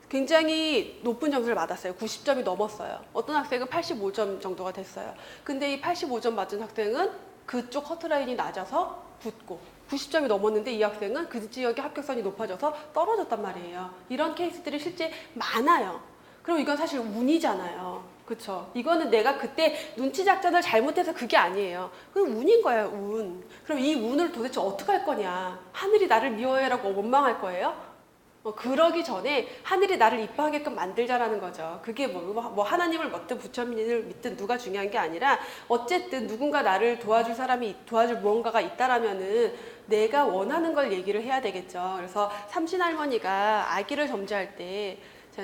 Speaker 1: 굉장히 높은 점수를 받았어요. 90점이 넘었어요. 어떤 학생은 85점 정도가 됐어요. 근데 이 85점 맞은 학생은 그쪽 커트라인이 낮아서 붙고, 90점이 넘었는데 이 학생은 그 지역의 합격선이 높아져서 떨어졌단 말이에요. 이런 케이스들이 실제 많아요. 그럼 이건 사실 운이잖아요. 그쵸? 이거는 내가 그때 눈치 작전을 잘못해서 그게 아니에요. 그건 운인 거예요, 운. 그럼 이 운을 도대체 어떻게 할 거냐? 하늘이 나를 미워해라고 원망할 거예요? 그러기 전에 하늘이 나를 이뻐하게끔 만들자라는 거죠. 그게 뭐 하나님을 믿든 부처님을 믿든 누가 중요한 게 아니라, 어쨌든 누군가 나를 도와줄 사람이, 도와줄 무언가가 있다라면은 내가 원하는 걸 얘기를 해야 되겠죠. 그래서 삼신할머니가 아기를 점지할 때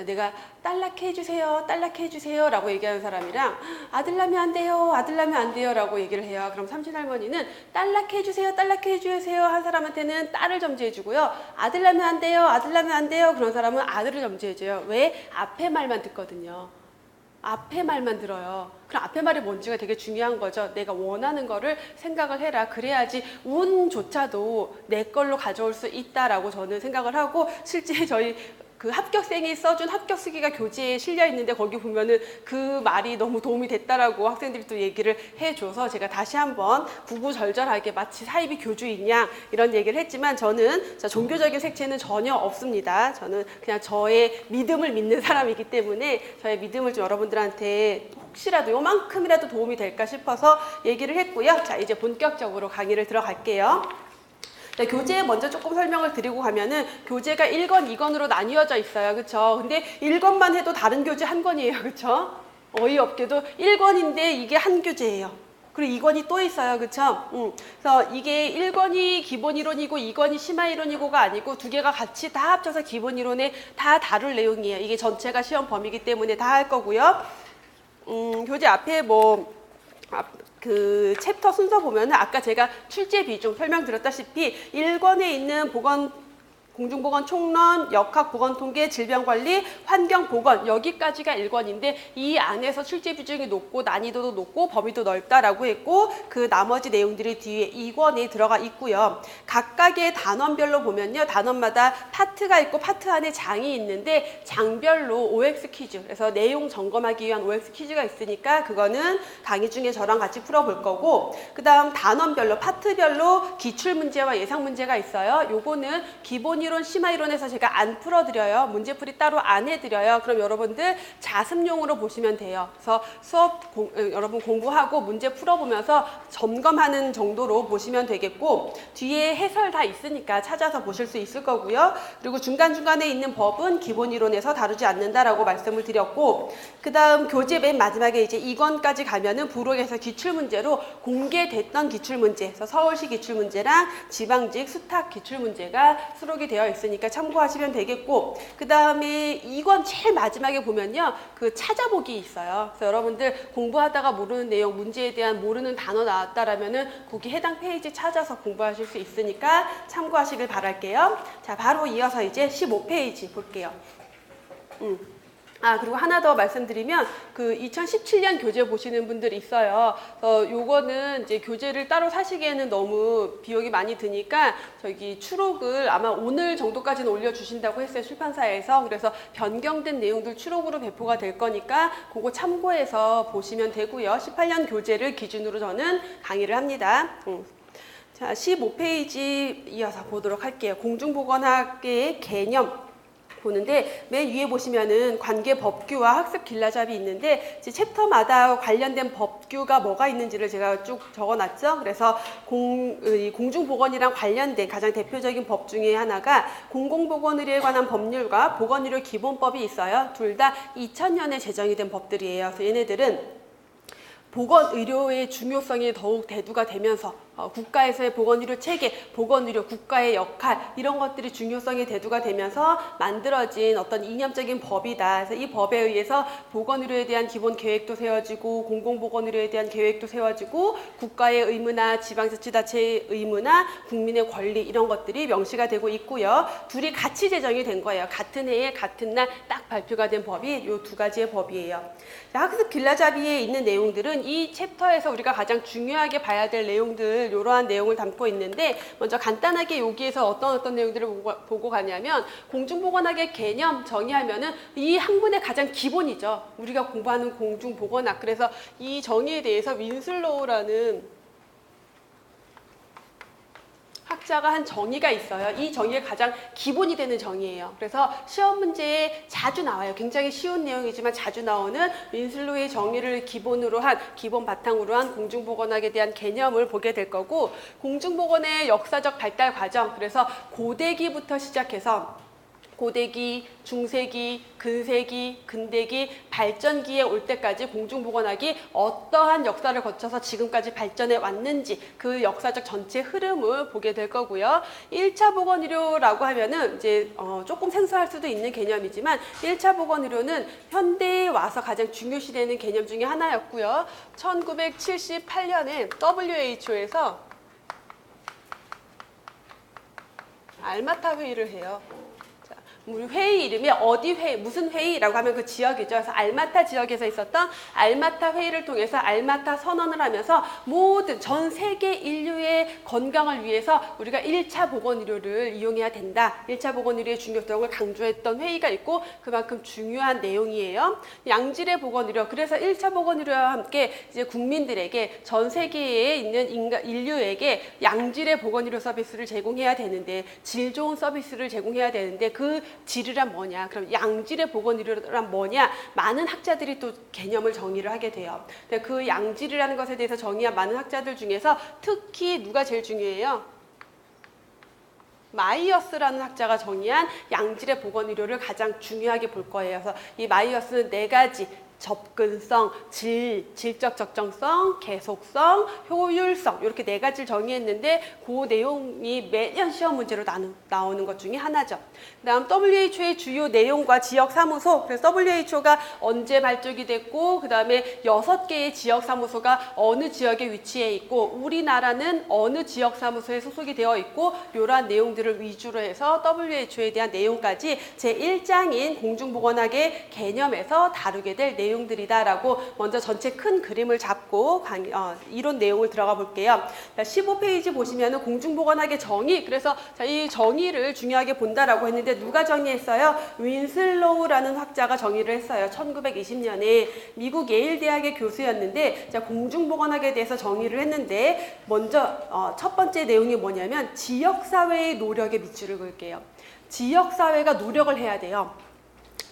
Speaker 1: 내가 딸락해 해주세요, 딸락해 해주세요 라고 얘기하는 사람이랑 아들 낳으면 안 돼요, 아들 낳으면 안 돼요 라고 얘기를 해요. 그럼 삼신할머니는 딸락해 해주세요, 딸락해 해주세요 한 사람한테는 딸을 점지해주고요, 아들 낳으면 안 돼요, 아들 낳으면 안 돼요 그런 사람은 아들을 점지해줘요. 왜? 앞에 말만 듣거든요. 앞에 말만 들어요. 그럼 앞에 말이 뭔지가 되게 중요한 거죠. 내가 원하는 거를 생각을 해라. 그래야지 운조차도 내 걸로 가져올 수 있다라고 저는 생각을 하고, 실제 저희 그 합격생이 써준 합격수기가 교재에 실려 있는데 거기 보면은 그 말이 너무 도움이 됐다라고 학생들이 또 얘기를 해줘서 제가 다시 한번 구구절절하게 마치 사이비 교주인 양 이런 얘기를 했지만, 저는 종교적인 색채는 전혀 없습니다. 저는 그냥 저의 믿음을 믿는 사람이기 때문에 저의 믿음을 좀 여러분들한테 혹시라도 요만큼이라도 도움이 될까 싶어서 얘기를 했고요. 자, 이제 본격적으로 강의를 들어갈게요. 교재 먼저 조금 설명을 드리고 가면은, 교재가 1권, 2권으로 나뉘어져 있어요. 그쵸? 근데 1권만 해도 다른 교재 한 권이에요. 그쵸? 어이없게도 1권인데 이게 한 교재예요. 그리고 2권이 또 있어요. 그쵸? 그래서 이게 1권이 기본 이론이고 2권이 심화 이론이고가 아니고 두 개가 같이 다 합쳐서 기본 이론에 다 다룰 내용이에요. 이게 전체가 시험 범위이기 때문에 다 할 거고요. 교재 앞에 그 챕터 순서 보면은 아까 제가 출제 비중 설명드렸다시피 1권에 있는 공중보건 총론, 역학 보건 통계, 질병관리, 환경 보건, 여기까지가 1권인데 이 안에서 출제 비중이 높고 난이도도 높고 범위도 넓다라고 했고, 그 나머지 내용들이 뒤에 2권에 들어가 있고요. 각각의 단원별로 보면요, 단원마다 파트가 있고 파트 안에 장이 있는데 장별로 OX 퀴즈, 그래서 내용 점검하기 위한 OX 퀴즈가 있으니까 그거는 강의 중에 저랑 같이 풀어볼 거고, 그 다음 단원별로 파트별로 기출문제와 예상문제가 있어요. 요거는 기본 이론, 심화 이론에서 제가 안 풀어드려요. 문제풀이 따로 안 해드려요. 그럼 여러분들 자습용으로 보시면 돼요. 그래서 여러분 공부하고 문제 풀어보면서 점검하는 정도로 보시면 되겠고, 뒤에 해설 다 있으니까 찾아서 보실 수 있을 거고요. 그리고 중간중간에 있는 법은 기본 이론에서 다루지 않는다라고 말씀을 드렸고, 그 다음 교재 맨 마지막에 이제 2권까지 가면은 부록에서 기출문제로 공개됐던 기출문제, 그래서 서울시 기출문제랑 지방직 수탁 기출문제가 수록이 되어 있으니까 참고하시면 되겠고, 그 다음에 2권 제일 마지막에 보면요, 그 찾아보기 있어요. 그래서 여러분들 공부하다가 모르는 내용, 문제에 대한 모르는 단어 나왔다라면은 거기 해당 페이지 찾아서 공부하실 수 있으니까 참고하시길 바랄게요. 자, 바로 이어서 이제 15페이지 볼게요. 그리고 하나 더 말씀드리면 그 2017년 교재 보시는 분들이 있어요. 요거는 이제 교재를 따로 사시기에는 너무 비용이 많이 드니까 저기 추록을 아마 오늘 정도까지는 올려주신다고 했어요, 출판사에서. 그래서 변경된 내용들 추록으로 배포가 될 거니까 그거 참고해서 보시면 되고요. 18년 교재를 기준으로 저는 강의를 합니다. 자, 15페이지 이어서 보도록 할게요. 공중보건학의 개념 보는데 맨 위에 보시면은 관계 법규와 학습 길라잡이 있는데 이제 챕터마다 관련된 법규가 뭐가 있는지를 제가 쭉 적어놨죠. 그래서 공중보건이랑 관련된 가장 대표적인 법 중에 하나가 공공보건의료에 관한 법률과 보건의료 기본법이 있어요. 둘 다 2000년에 제정이 된 법들이에요. 그래서 얘네들은 보건의료의 중요성이 더욱 대두가 되면서 국가에서의 보건의료 체계, 보건의료 국가의 역할 이런 것들이 중요성이 대두가 되면서 만들어진 어떤 이념적인 법이다. 그래서 이 법에 의해서 보건의료에 대한 기본 계획도 세워지고 공공보건의료에 대한 계획도 세워지고 국가의 의무나 지방자치단체의 의무나 국민의 권리 이런 것들이 명시가 되고 있고요. 둘이 같이 제정이 된 거예요. 같은 해에 같은 날 딱 발표가 된 법이 이 두 가지의 법이에요. 자, 학습 길라잡이에 있는 내용들은 이 챕터에서 우리가 가장 중요하게 봐야 될 내용들 이러한 내용을 담고 있는데 먼저 간단하게 여기에서 어떤 내용들을 보고 가냐면 공중보건학의 개념 정의하면은 이 학문의 가장 기본이죠. 우리가 공부하는 공중보건학. 그래서 이 정의에 대해서 윈슬로우라는 학자가 한 정의가 있어요. 이 정의의 가장 기본이 되는 정의예요. 그래서 시험 문제에 자주 나와요. 굉장히 쉬운 내용이지만 자주 나오는 윈슬로우의 정의를 기본으로 한, 기본 바탕으로 한 공중보건학에 대한 개념을 보게 될 거고, 공중보건의 역사적 발달 과정, 그래서 고대기부터 시작해서 고대기, 중세기, 근세기, 근대기, 발전기에 올 때까지 공중보건학이 어떠한 역사를 거쳐서 지금까지 발전해 왔는지 그 역사적 전체 흐름을 보게 될 거고요. 1차 보건의료라고 하면은 이제 조금 생소할 수도 있는 개념이지만 1차 보건의료는 현대에 와서 가장 중요시되는 개념 중에 하나였고요. 1978년에 WHO에서 알마타 회의를 해요. 우리 회의 이름이 어디 회의, 무슨 회의라고 하면 그 지역이죠. 그래서 알마타 지역에서 있었던 알마타 회의를 통해서 알마타 선언을 하면서 모든 전 세계 인류의 건강을 위해서 우리가 1차 보건의료를 이용해야 된다. 1차 보건의료의 중요성을 강조했던 회의가 있고 그만큼 중요한 내용이에요. 양질의 보건의료. 그래서 1차 보건의료와 함께 이제 국민들에게 전 세계에 있는 인류에게 양질의 보건의료 서비스를 제공해야 되는데 질 좋은 서비스를 제공해야 되는데 그 질이란 뭐냐? 그럼 양질의 보건의료란 뭐냐? 많은 학자들이 또 개념을 정의를 하게 돼요. 근데 그 양질이라는 것에 대해서 정의한 많은 학자들 중에서 특히 누가 제일 중요해요? 마이어스라는 학자가 정의한 양질의 보건의료를 가장 중요하게 볼 거예요. 그래서 이 마이어스는 4가지 접근성, 질적 적정성, 계속성, 효율성 이렇게 4가지를 정의했는데 그 내용이 매년 시험 문제로 나오는 것 중에 하나죠. 그 다음 WHO의 주요 내용과 지역사무소. 그래서 WHO가 언제 발족이 됐고 그 다음에 6개의 지역사무소가 어느 지역에 위치해 있고 우리나라는 어느 지역사무소에 소속이 되어 있고 이러한 내용들을 위주로 해서 WHO에 대한 내용까지 제1장인 공중보건학의 개념에서 다루게 될 내용들이다라고 먼저 전체 큰 그림을 잡고 이론 내용을 들어가 볼게요. 15페이지 보시면은 공중보건학의 정의. 그래서 이 정의를 중요하게 본다라고 했는데 누가 정의했어요? 윈슬로우라는 학자가 정의를 했어요. 1920년에 미국 예일 대학의 교수였는데 공중보건학에 대해서 정의를 했는데 먼저 첫 번째 내용이 뭐냐면 지역사회의 노력에 밑줄을 그을게요. 지역사회가 노력을 해야 돼요.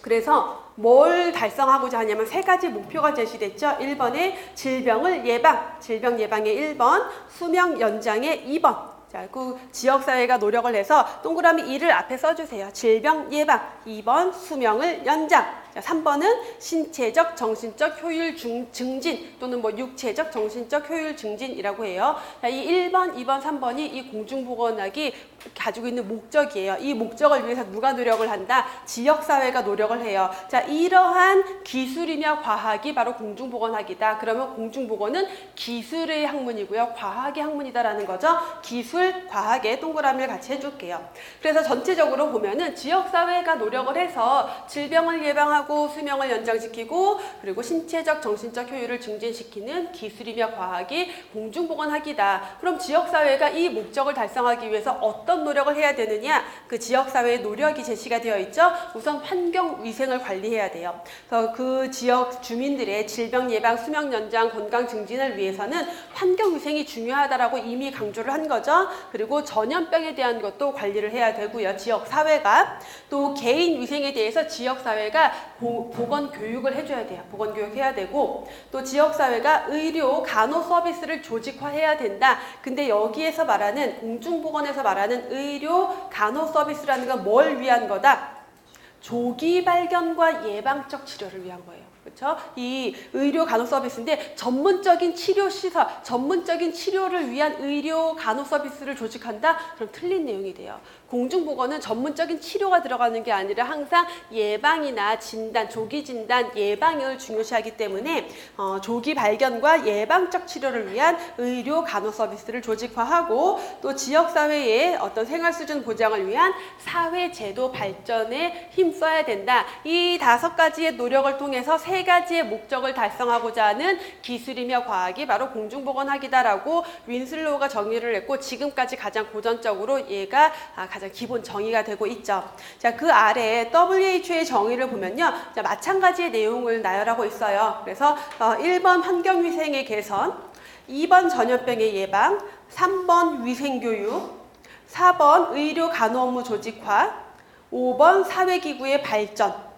Speaker 1: 그래서 뭘 달성하고자 하냐면 3가지 목표가 제시됐죠. 1번에 질병 예방의 1번, 수명 연장의 2번. 자, 그 지역사회가 노력을 해서 동그라미 2를 앞에 써주세요. 질병 예방, 2번 수명을 연장. 자, 3번은 신체적, 정신적 효율 증진 또는 육체적, 정신적 효율 증진이라고 해요. 자, 이 1번, 2번, 3번이 이 공중보건학이 가지고 있는 목적이에요. 이 목적을 위해서 누가 노력을 한다? 지역사회가 노력을 해요. 자, 이러한 기술이며 과학이 바로 공중보건학이다. 그러면 공중보건은 기술의 학문이고요. 과학의 학문이다라는 거죠. 기술, 과학의 동그라미를 같이 해줄게요. 그래서 전체적으로 보면은 지역사회가 노력을 해서 질병을 예방하고 보호하고 수명을 연장시키고 그리고 신체적 정신적 효율을 증진시키는 기술이며 과학이 공중보건학이다. 그럼 지역사회가 이 목적을 달성하기 위해서 어떤 노력을 해야 되느냐? 그 지역사회의 노력이 제시가 되어 있죠. 우선 환경위생을 관리해야 돼요. 그래서 그 지역 주민들의 질병 예방, 수명 연장, 건강 증진을 위해서는 환경위생이 중요하다라고 이미 강조를 한 거죠. 그리고 전염병에 대한 것도 관리를 해야 되고요. 지역사회가 또 개인 위생에 대해서 지역사회가 보건교육을 해줘야 돼요. 보건교육 해야 되고 또 지역사회가 의료, 간호 서비스를 조직화해야 된다. 근데 여기에서 말하는 공중보건에서 말하는 의료, 간호 서비스라는 건 뭘 위한 거다? 조기 발견과 예방적 치료를 위한 거예요. 그렇죠? 이 의료 간호 서비스인데 전문적인 치료 시설, 전문적인 치료를 위한 의료 간호 서비스를 조직한다? 그럼 틀린 내용이 돼요. 공중보건은 전문적인 치료가 들어가는 게 아니라 항상 예방이나 진단, 조기 진단, 예방을 중요시하기 때문에 조기 발견과 예방적 치료를 위한 의료 간호 서비스를 조직화하고 또 지역사회의 어떤 생활 수준 보장을 위한 사회제도 발전에 힘써야 된다. 이 5가지의 노력을 통해서 3가지의 목적을 달성하고자 하는 기술이며 과학이 바로 공중보건학이다라고 윈슬로우가 정의를 했고 지금까지 가장 고전적으로 얘가 가장 기본 정의가 되고 있죠. 자, 그 아래 WHO의 정의를 보면요. 자, 마찬가지의 내용을 나열하고 있어요. 그래서 1번 환경위생의 개선, 2번 전염병의 예방, 3번 위생교육, 4번 의료 간호 업무 조직화, 5번 사회기구의 발전.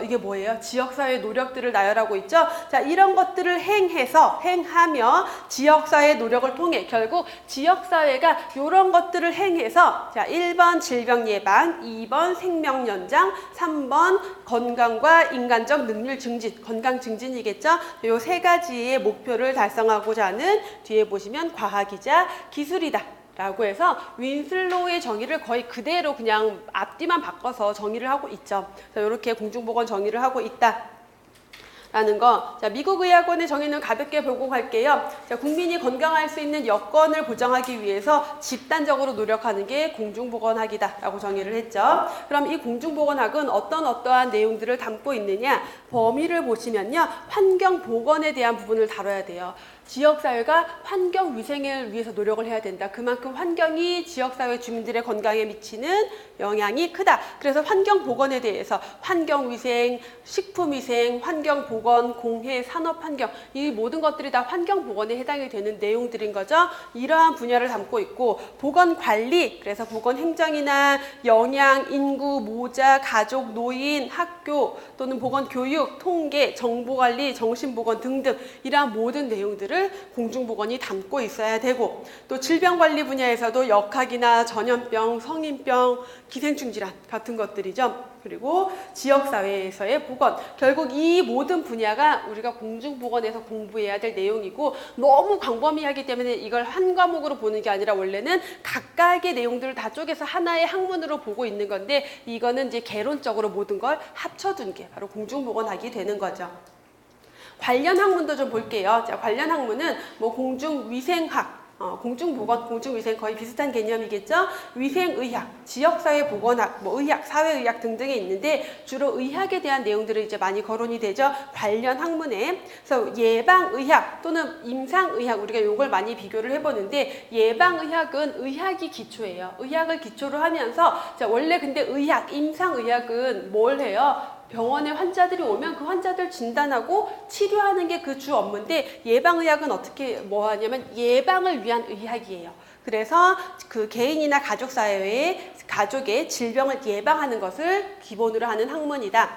Speaker 1: 이게 뭐예요? 지역사회의 노력들을 나열하고 있죠? 자, 이런 것들을 행하며 지역사회의 노력을 통해 결국 지역사회가 이런 것들을 행해서 자, 1번 질병예방, 2번 생명연장, 3번 건강과 인간적 능률 증진, 건강 증진이겠죠? 이 3가지의 목표를 달성하고자 하는 뒤에 보시면 과학이자 기술이다. 라고 해서 윈슬로우의 정의를 거의 그대로 그냥 앞뒤만 바꿔서 정의를 하고 있죠. 이렇게 공중보건 정의를 하고 있다. 라는 거. 자, 미국 의학원의 정의는 가볍게 보고 갈게요. 자, 국민이 건강할 수 있는 여건을 보장하기 위해서 집단적으로 노력하는 게 공중보건학이다 라고 정의를 했죠. 그럼 이 공중보건학은 어떠한 내용들을 담고 있느냐? 범위를 보시면요. 환경보건에 대한 부분을 다뤄야 돼요. 지역사회가 환경위생을 위해서 노력을 해야 된다. 그만큼 환경이 지역사회 주민들의 건강에 미치는 영향이 크다. 그래서 환경보건에 대해서 환경위생, 식품위생, 환경보건, 공해, 산업환경 이 모든 것들이 다 환경보건에 해당이 되는 내용들인 거죠. 이러한 분야를 담고 있고 보건관리, 그래서 보건행정이나 영양, 인구, 모자, 가족, 노인, 학교 또는 보건교육, 통계, 정보관리, 정신보건 등등 이러한 모든 내용들을 공중보건이 담고 있어야 되고 또 질병관리 분야에서도 역학이나 전염병, 성인병, 기생충 질환 같은 것들이죠. 그리고 지역사회에서의 보건, 결국 이 모든 분야가 우리가 공중보건에서 공부해야 될 내용이고 너무 광범위하기 때문에 이걸 한 과목으로 보는 게 아니라 원래는 각각의 내용들을 다 쪼개서 하나의 학문으로 보고 있는 건데 이거는 이제 개론적으로 모든 걸 합쳐둔 게 바로 공중보건학이 되는 거죠. 관련 학문도 좀 볼게요. 자, 관련 학문은 뭐 공중위생학, 공중보건, 공중위생 거의 비슷한 개념이겠죠. 위생의학, 지역사회보건학, 뭐 의학, 사회의학 등등이 있는데 주로 의학에 대한 내용들이 이제 많이 거론이 되죠. 관련 학문에. 그래서 예방의학 또는 임상의학 우리가 이걸 많이 비교를 해보는데 예방의학은 의학이 기초예요. 의학을 기초로 하면서 자, 원래 근데 의학, 임상의학은 뭘 해요? 병원에 환자들이 오면 그 환자들 진단하고 치료하는 게 그 주 업무인데 예방의학은 어떻게 뭐 하냐면 예방을 위한 의학이에요. 그래서 그 개인이나 가족 사회의 가족의 질병을 예방하는 것을 기본으로 하는 학문이다.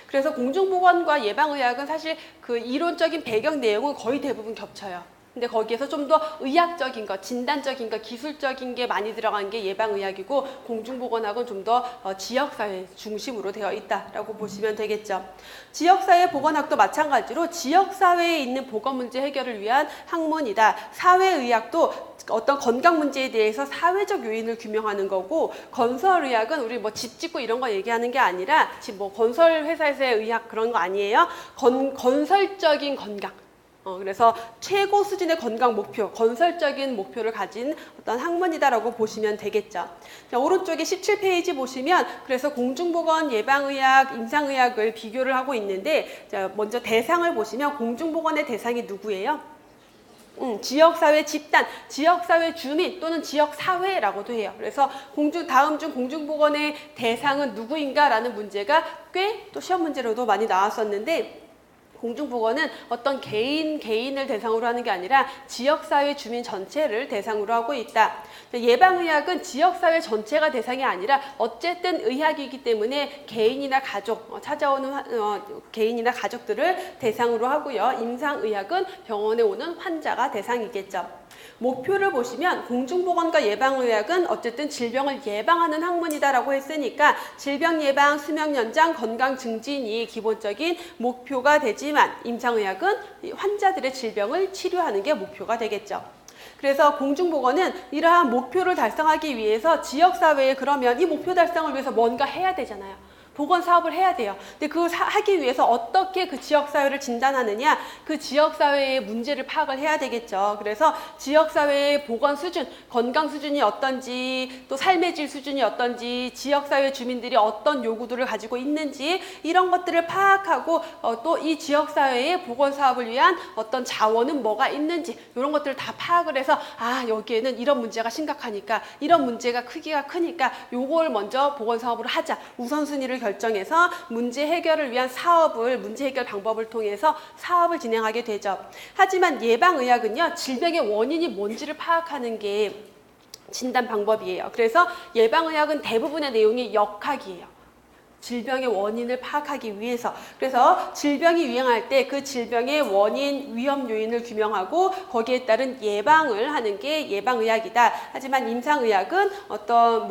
Speaker 1: 그래서 공중보건과 예방의학은 사실 그 이론적인 배경 내용은 거의 대부분 겹쳐요. 근데 거기에서 좀 더 의학적인 것, 진단적인 것, 기술적인 게 많이 들어간 게 예방의학이고 공중보건학은 좀 더 지역사회 중심으로 되어 있다라고 보시면 되겠죠. 지역사회 보건학도 마찬가지로 지역사회에 있는 보건 문제 해결을 위한 학문이다. 사회의학도 어떤 건강 문제에 대해서 사회적 요인을 규명하는 거고 건설의학은 우리 뭐 집 짓고 이런 거 얘기하는 게 아니라 뭐 건설 회사에서의 의학 그런 거 아니에요. 건설적인 건강. 그래서 최고 수준의 건강 목표, 건설적인 목표를 가진 어떤 학문이다라고 보시면 되겠죠. 자, 오른쪽에 17페이지 보시면 그래서 공중보건, 예방의학, 임상의학을 비교를 하고 있는데, 자, 먼저 대상을 보시면 공중보건의 대상이 누구예요? 지역사회 집단, 지역사회 주민 또는 지역사회라고도 해요. 그래서 다음 중 공중보건의 대상은 누구인가라는 문제가 꽤 또 시험 문제로도 많이 나왔었는데, 공중보건은 어떤 개인을 대상으로 하는 게 아니라 지역사회 주민 전체를 대상으로 하고 있다. 예방의학은 지역사회 전체가 대상이 아니라 어쨌든 의학이기 때문에 개인이나 가족, 찾아오는 개인이나 가족들을 대상으로 하고요. 임상의학은 병원에 오는 환자가 대상이겠죠. 목표를 보시면 공중보건과 예방의학은 어쨌든 질병을 예방하는 학문이다라고 했으니까 질병 예방, 수명 연장, 건강 증진이 기본적인 목표가 되지만 임상의학은 환자들의 질병을 치료하는 게 목표가 되겠죠. 그래서 공중보건은 이러한 목표를 달성하기 위해서 지역사회에 그러면 이 목표 달성을 위해서 뭔가 해야 되잖아요. 보건 사업을 해야 돼요. 근데 그걸 하기 위해서 어떻게 그 지역사회를 진단하느냐, 그 지역사회의 문제를 파악을 해야 되겠죠. 그래서 지역사회의 보건 수준, 건강 수준이 어떤지, 또 삶의 질 수준이 어떤지, 지역사회 주민들이 어떤 요구들을 가지고 있는지 이런 것들을 파악하고 또 이 지역사회의 보건 사업을 위한 어떤 자원은 뭐가 있는지 이런 것들을 다 파악을 해서 여기에는 이런 문제가 심각하니까, 이런 문제가 크기가 크니까 요걸 먼저 보건 사업으로 하자. 우선순위를 결정해서 문제 해결을 위한 문제 해결 방법을 통해서 사업을 진행하게 되죠. 하지만 예방의학은요, 질병의 원인이 뭔지를 파악하는 게 진단 방법이에요. 그래서 예방의학은 대부분의 내용이 역학이에요. 질병의 원인을 파악하기 위해서. 그래서 질병이 유행할 때 그 질병의 원인, 위험 요인을 규명하고 거기에 따른 예방을 하는 게 예방의학이다. 하지만 임상의학은 어떤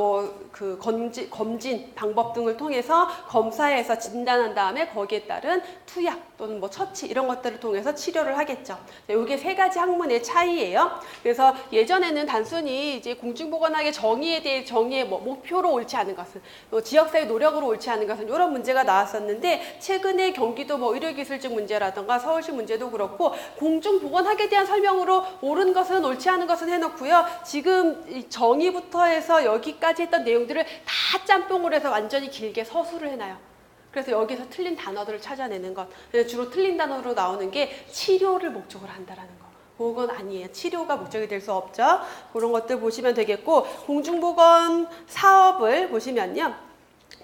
Speaker 1: 검진 방법 등을 통해서 검사해서 진단한 다음에 거기에 따른 투약 또는 처치 이런 것들을 통해서 치료를 하겠죠. 이게 세 가지 학문의 차이예요. 그래서 예전에는 단순히 이제 공중보건학의 정의의 목표로 옳지 않은 것은, 지역사회 노력으로 옳지 않은 것은 이런 문제가 나왔었는데, 최근에 경기도 의료기술직 문제라든가 서울시 문제도 그렇고 공중보건학에 대한 설명으로 옳은 것은 옳지 않은 것은 해놓고요. 지금 이 정의부터 해서 여기까지 했던 내용들을 다 짬뽕을 해서 완전히 길게 서술을 해놔요. 그래서 여기서 틀린 단어들을 찾아내는 것. 주로 틀린 단어로 나오는 게 치료를 목적으로 한다라는 거. 그건 아니에요. 치료가 목적이 될 수 없죠. 그런 것들 보시면 되겠고, 공중보건 사업을 보시면요.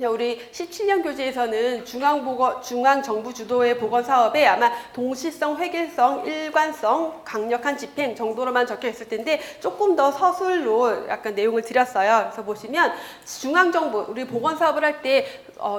Speaker 1: 우리 17년 교재에서는 중앙정부 주도의 보건사업에 아마 동시성, 획일성, 일관성, 강력한 집행 정도로만 적혀 있을 텐데 조금 더 서술로 약간 내용을 드렸어요. 그래서 보시면 중앙정부, 우리 보건사업을 할 때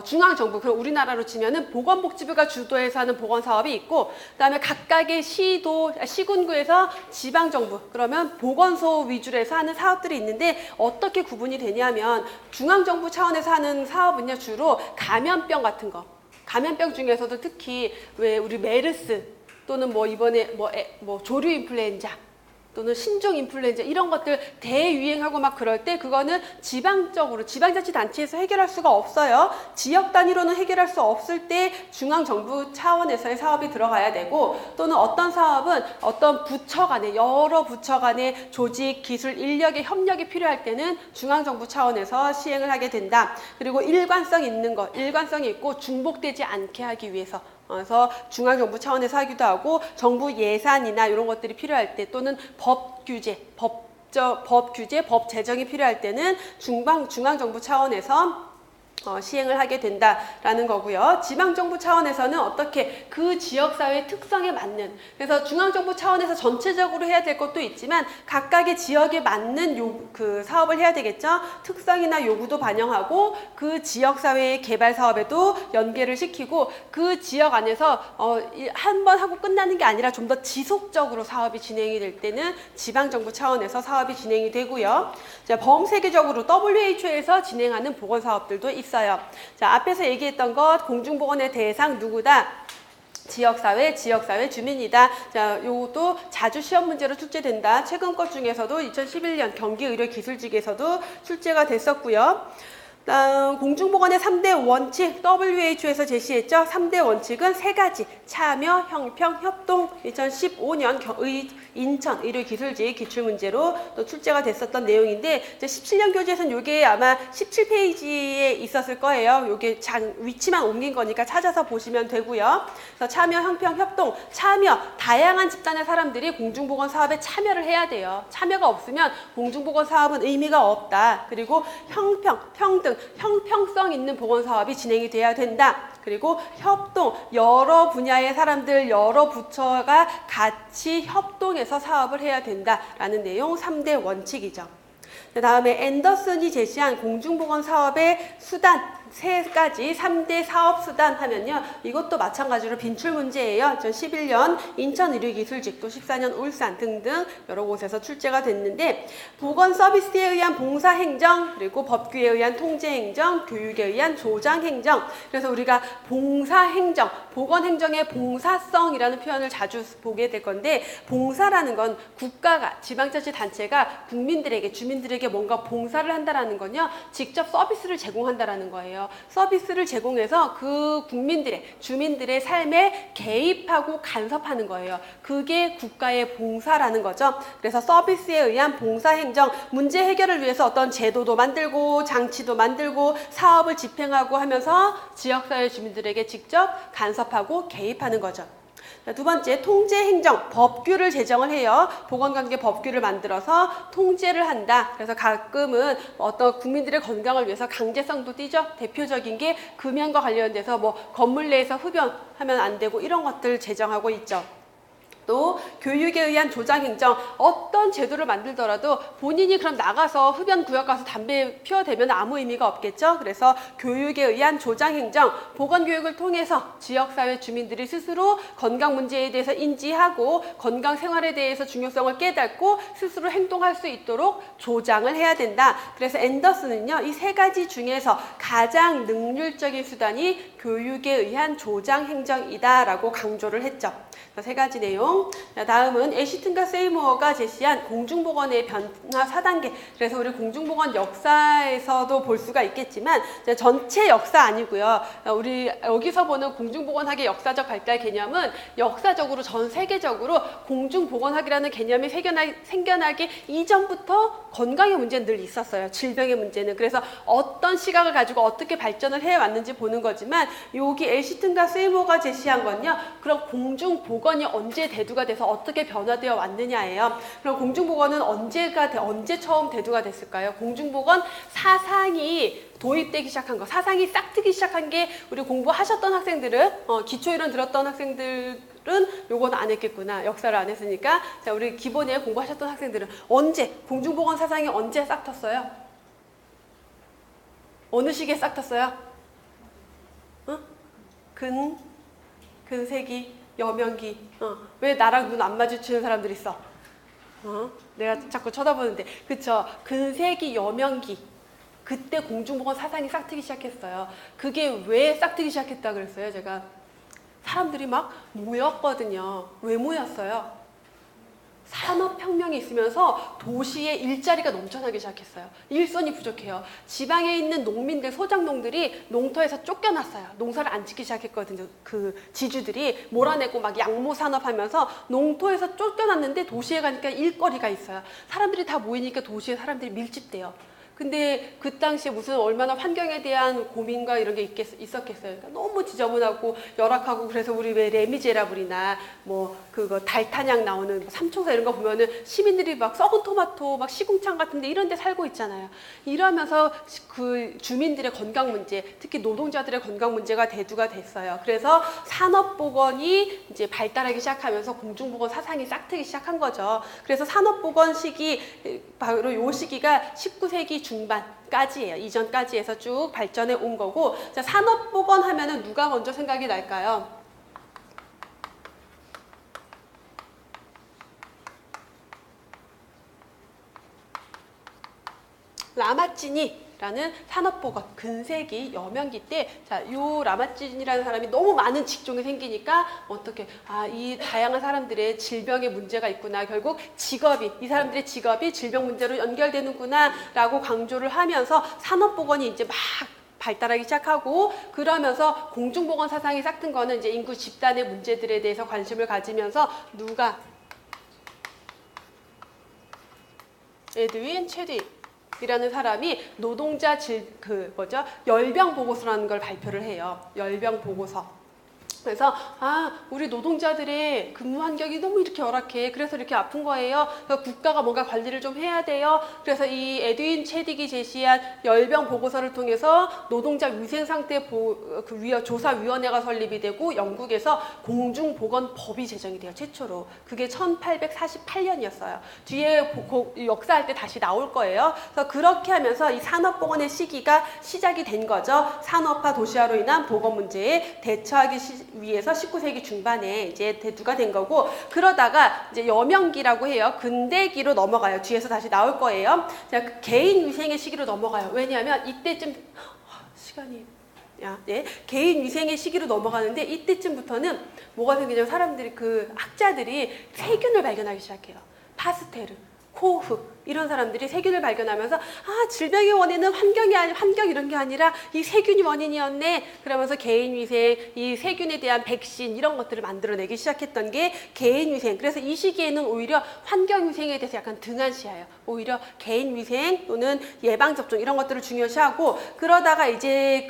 Speaker 1: 중앙정부, 그럼 우리나라로 치면은 보건복지부가 주도해서 하는 보건사업이 있고, 그다음에 각각의 시군구에서 지방정부, 그러면 보건소 위주로 해서 하는 사업들이 있는데 어떻게 구분이 되냐면 중앙정부 차원에서 하는 사업은요, 주로 감염병 같은 거, 감염병 중에서도 특히 왜 우리 메르스 또는 이번에 조류 인플루엔자 또는 신종 인플루엔자 이런 것들 대유행하고 막 그럴 때 그거는 지방적으로 지방자치단체에서 해결할 수가 없어요. 지역 단위로는 해결할 수 없을 때 중앙정부 차원에서의 사업이 들어가야 되고, 또는 어떤 사업은 어떤 부처 간에, 여러 부처 간의 조직, 기술, 인력의 협력이 필요할 때는 중앙정부 차원에서 시행을 하게 된다. 그리고 일관성 일관성이 있고 중복되지 않게 하기 위해서, 그래서 중앙정부 차원에서 하기도 하고, 정부 예산이나 이런 것들이 필요할 때, 또는 법 규제, 법 제정이 필요할 때는 중앙정부 차원에서 시행을 하게 된다라는 거고요. 지방정부 차원에서는 어떻게 그 지역사회의 특성에 맞는, 그래서 중앙정부 차원에서 전체적으로 해야 될 것도 있지만 각각의 지역에 맞는 그 사업을 해야 되겠죠. 특성이나 요구도 반영하고 그 지역사회의 개발 사업에도 연계를 시키고, 그 지역 안에서 한 번 하고 끝나는 게 아니라 좀 더 지속적으로 사업이 진행이 될 때는 지방정부 차원에서 사업이 진행이 되고요. 자, 범세계적으로 WHO에서 진행하는 보건사업들도 있어요. 자, 앞에서 얘기했던 것, 공중보건의 대상 누구다? 지역사회 주민이다. 자, 요것도 자주 시험 문제로 출제된다. 최근 것 중에서도 2011년 경기의료기술직에서도 출제가 됐었고요. 공중보건의 3대 원칙 WHO에서 제시했죠. 3대 원칙은 세 가지. 참여, 형평, 협동. 2015년 인천 의료기술직 기출문제로 또 출제가 됐었던 내용인데 이제 17년 교재에서는 이게 아마 17페이지에 있었을 거예요. 이게 위치만 옮긴 거니까 찾아서 보시면 되고요. 그래서 참여, 형평, 협동. 참여, 다양한 집단의 사람들이 공중보건 사업에 참여를 해야 돼요. 참여가 없으면 공중보건 사업은 의미가 없다. 그리고 형평, 평등, 형평성 있는 보건 사업이 진행이 돼야 된다. 그리고 협동, 여러 분야의 사람들, 여러 부처가 같이 협동해서 사업을 해야 된다라는 내용 3대 원칙이죠. 다음에 앤더슨이 제시한 공중보건 사업의 수단 세 가지 3대 사업 수단 하면요. 이것도 마찬가지로 빈출 문제예요. 2011년 인천의료기술직 또 14년 울산 등등 여러 곳에서 출제가 됐는데 보건 서비스에 의한 봉사행정 그리고 법규에 의한 통제행정 교육에 의한 조장행정 그래서 우리가 봉사행정 보건행정의 봉사성이라는 표현을 자주 보게 될 건데 봉사라는 건 국가가 지방자치단체가 국민들에게 주민들에게 뭔가 봉사를 한다라는 건요. 직접 서비스를 제공한다라는 거예요. 서비스를 제공해서 그 국민들의 주민들의 삶에 개입하고 간섭하는 거예요. 그게 국가의 봉사라는 거죠. 그래서 서비스에 의한 봉사행정 문제 해결을 위해서 어떤 제도도 만들고 장치도 만들고 사업을 집행하고 하면서 지역사회 주민들에게 직접 간섭하고 개입하는 거죠. 두 번째, 통제행정, 법규를 제정을 해요. 보건관계 법규를 만들어서 통제를 한다. 그래서 가끔은 어떤 국민들의 건강을 위해서 강제성도 띄죠. 대표적인 게 금연과 관련돼서 뭐 건물 내에서 흡연하면 안 되고 이런 것들 제정하고 있죠. 또 교육에 의한 조장행정 어떤 제도를 만들더라도 본인이 그럼 나가서 흡연 구역 가서 담배 피워대면 아무 의미가 없겠죠. 그래서 교육에 의한 조장행정 보건교육을 통해서 지역사회 주민들이 스스로 건강 문제에 대해서 인지하고 건강 생활에 대해서 중요성을 깨닫고 스스로 행동할 수 있도록 조장을 해야 된다. 그래서 앤더슨은요. 이 세 가지 중에서 가장 능률적인 수단이 교육에 의한 조장행정이다 라고 강조를 했죠. 세 가지 내용. 다음은 애시튼과 세이모어가 제시한 공중보건의 변화 4단계. 그래서 우리 공중보건 역사에서도 볼 수가 있겠지만 전체 역사 아니고요. 우리 여기서 보는 공중보건학의 역사적 발달 개념은 역사적으로 전 세계적으로 공중보건학이라는 개념이 생겨나기 이전부터 건강의 문제는 늘 있었어요. 질병의 문제는. 그래서 어떤 시각을 가지고 어떻게 발전을 해왔는지 보는 거지만 여기 애시튼과 세이모어가 제시한 건요. 그럼 공중보건이 언제 대두가 돼서 어떻게 변화되어 왔느냐예요. 그럼 공중보건은 언제 처음 대두가 됐을까요? 공중보건 사상이 도입되기 시작한 거, 사상이 싹트기 시작한 게 우리 공부하셨던 학생들은 기초이론 들었던 학생들은 요건 안 했겠구나. 역사를 안 했으니까. 자, 우리 기본에 공부하셨던 학생들은 언제 공중보건 사상이 언제 싹 텄어요? 어느 시기에 싹 텄어요? 근세기 여명기. 왜 나랑 눈 안 마주치는 사람들 있어? 내가 자꾸 쳐다보는데. 그쵸? 근세기 여명기. 그때 공중보건 사상이 싹트기 시작했어요. 그게 왜 싹트기 시작했다 그랬어요? 제가 사람들이 막 모였거든요. 왜 모였어요? 산업혁명이 있으면서 도시에 일자리가 넘쳐나기 시작했어요. 일손이 부족해요. 지방에 있는 농민들, 소작농들이 농터에서 쫓겨났어요. 농사를 안 짓기 시작했거든요. 그 지주들이 몰아내고 막 양모산업하면서 농토에서 쫓겨났는데 도시에 가니까 일거리가 있어요. 사람들이 다 모이니까 도시에 사람들이 밀집돼요. 근데 그 당시에 무슨 얼마나 환경에 대한 고민과 이런 게 있었겠어요. 그러니까 너무 지저분하고 열악하고 그래서 우리 왜 레미제라블이나 뭐 그거 달탄약 나오는 뭐 삼총사 이런 거 보면은 시민들이 막 썩은 토마토 막 시궁창 같은데 이런 데 살고 있잖아요. 이러면서 그 주민들의 건강 문제, 특히 노동자들의 건강 문제가 대두가 됐어요. 그래서 산업보건이 이제 발달하기 시작하면서 공중보건 사상이 싹트기 시작한 거죠. 그래서 산업보건 시기 바로 요 시기가 19세기 중반까지예요. 이전까지 해서 쭉 발전해 온 거고 자, 산업보건 하면은 누가 먼저 생각이 날까요? 라마찌니 라는 산업보건 근세기 여명기 때, 자, 요 라마찌진이라는 사람이 너무 많은 직종이 생기니까 어떻게 이 다양한 사람들의 질병의 문제가 있구나, 결국 직업이 이 사람들의 직업이 질병 문제로 연결되는구나라고 강조를 하면서 산업보건이 이제 막 발달하기 시작하고, 그러면서 공중보건 사상이 싹튼 거는 이제 인구 집단의 문제들에 대해서 관심을 가지면서 누가 에드윈 체딕이라는 사람이 노동자 열병 보고서라는 걸 발표를 해요. 열병 보고서. 그래서 우리 노동자들의 근무 환경이 너무 이렇게 열악해. 그래서 이렇게 아픈 거예요. 그래서 국가가 뭔가 관리를 좀 해야 돼요. 그래서 이 에드윈 체딕이 제시한 열병 보고서를 통해서 노동자 위생 상태 조사위원회가 설립이 되고, 영국에서 공중보건법이 제정이 돼요. 최초로. 그게 1848년이었어요. 뒤에 역사할 때 다시 나올 거예요. 그래서 그렇게 하면서 이 산업보건의 시기가 시작이 된 거죠. 산업화 도시화로 인한 보건 문제에 대처하기 위해서 19세기 중반에 이제 대두가 된 거고, 그러다가 이제 여명기라고 해요. 근대기로 넘어가요. 뒤에서 다시 나올 거예요. 자, 개인 위생의 시기로 넘어가요. 왜냐하면 이때쯤 개인 위생의 시기로 넘어가는데, 이때쯤부터는 뭐가 생기냐면 사람들이 학자들이 세균을 발견하기 시작해요. 파스테르, 코흐 이런 사람들이 세균을 발견하면서 질병의 원인은 환경 이런 게 아니라 이 세균이 원인이었네. 그러면서 개인위생, 이 세균에 대한 백신 이런 것들을 만들어내기 시작했던 게 개인위생. 그래서 이 시기에는 오히려 환경위생에 대해서 약간 등한시해요. 오히려 개인위생 또는 예방접종 이런 것들을 중요시하고, 그러다가 이제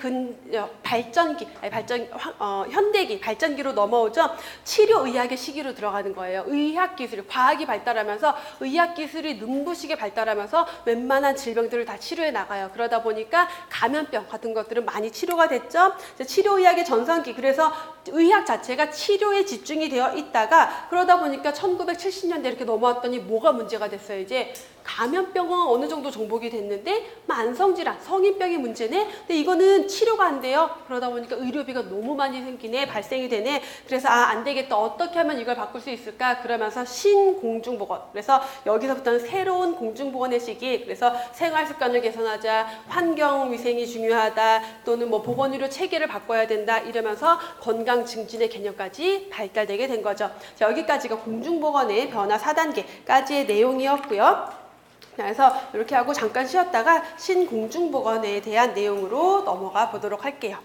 Speaker 1: 현대기, 발전기로 넘어오죠. 치료의학의 시기로 들어가는 거예요. 의학기술, 과학이 발달하면서 의학기술이 눈부시게 발달하면서 웬만한 질병들을 다 치료해 나가요. 그러다 보니까 감염병 같은 것들은 많이 치료가 됐죠. 치료의학의 전성기, 그래서 의학 자체가 치료에 집중이 되어 있다가, 그러다 보니까 1970년대 이렇게 넘어왔더니 뭐가 문제가 됐어요. 이제 감염병은 어느 정도 정복이 됐는데 만성질환, 성인병이 문제네. 근데 이거는 치료가 안 돼요. 그러다 보니까 의료비가 너무 많이 발생이 되네. 그래서 안 되겠다. 어떻게 하면 이걸 바꿀 수 있을까? 그러면서 신공중보건. 그래서 여기서부터는 새로운 공중보건의 시기. 그래서 생활습관을 개선하자, 환경위생이 중요하다, 또는 뭐 보건의료 체계를 바꿔야 된다, 이러면서 건강 증진의 개념까지 발달되게 된 거죠. 자, 여기까지가 공중보건의 변화 4단계까지의 내용이었고요. 그래서 이렇게 하고 잠깐 쉬었다가 신공중보건에 대한 내용으로 넘어가 보도록 할게요.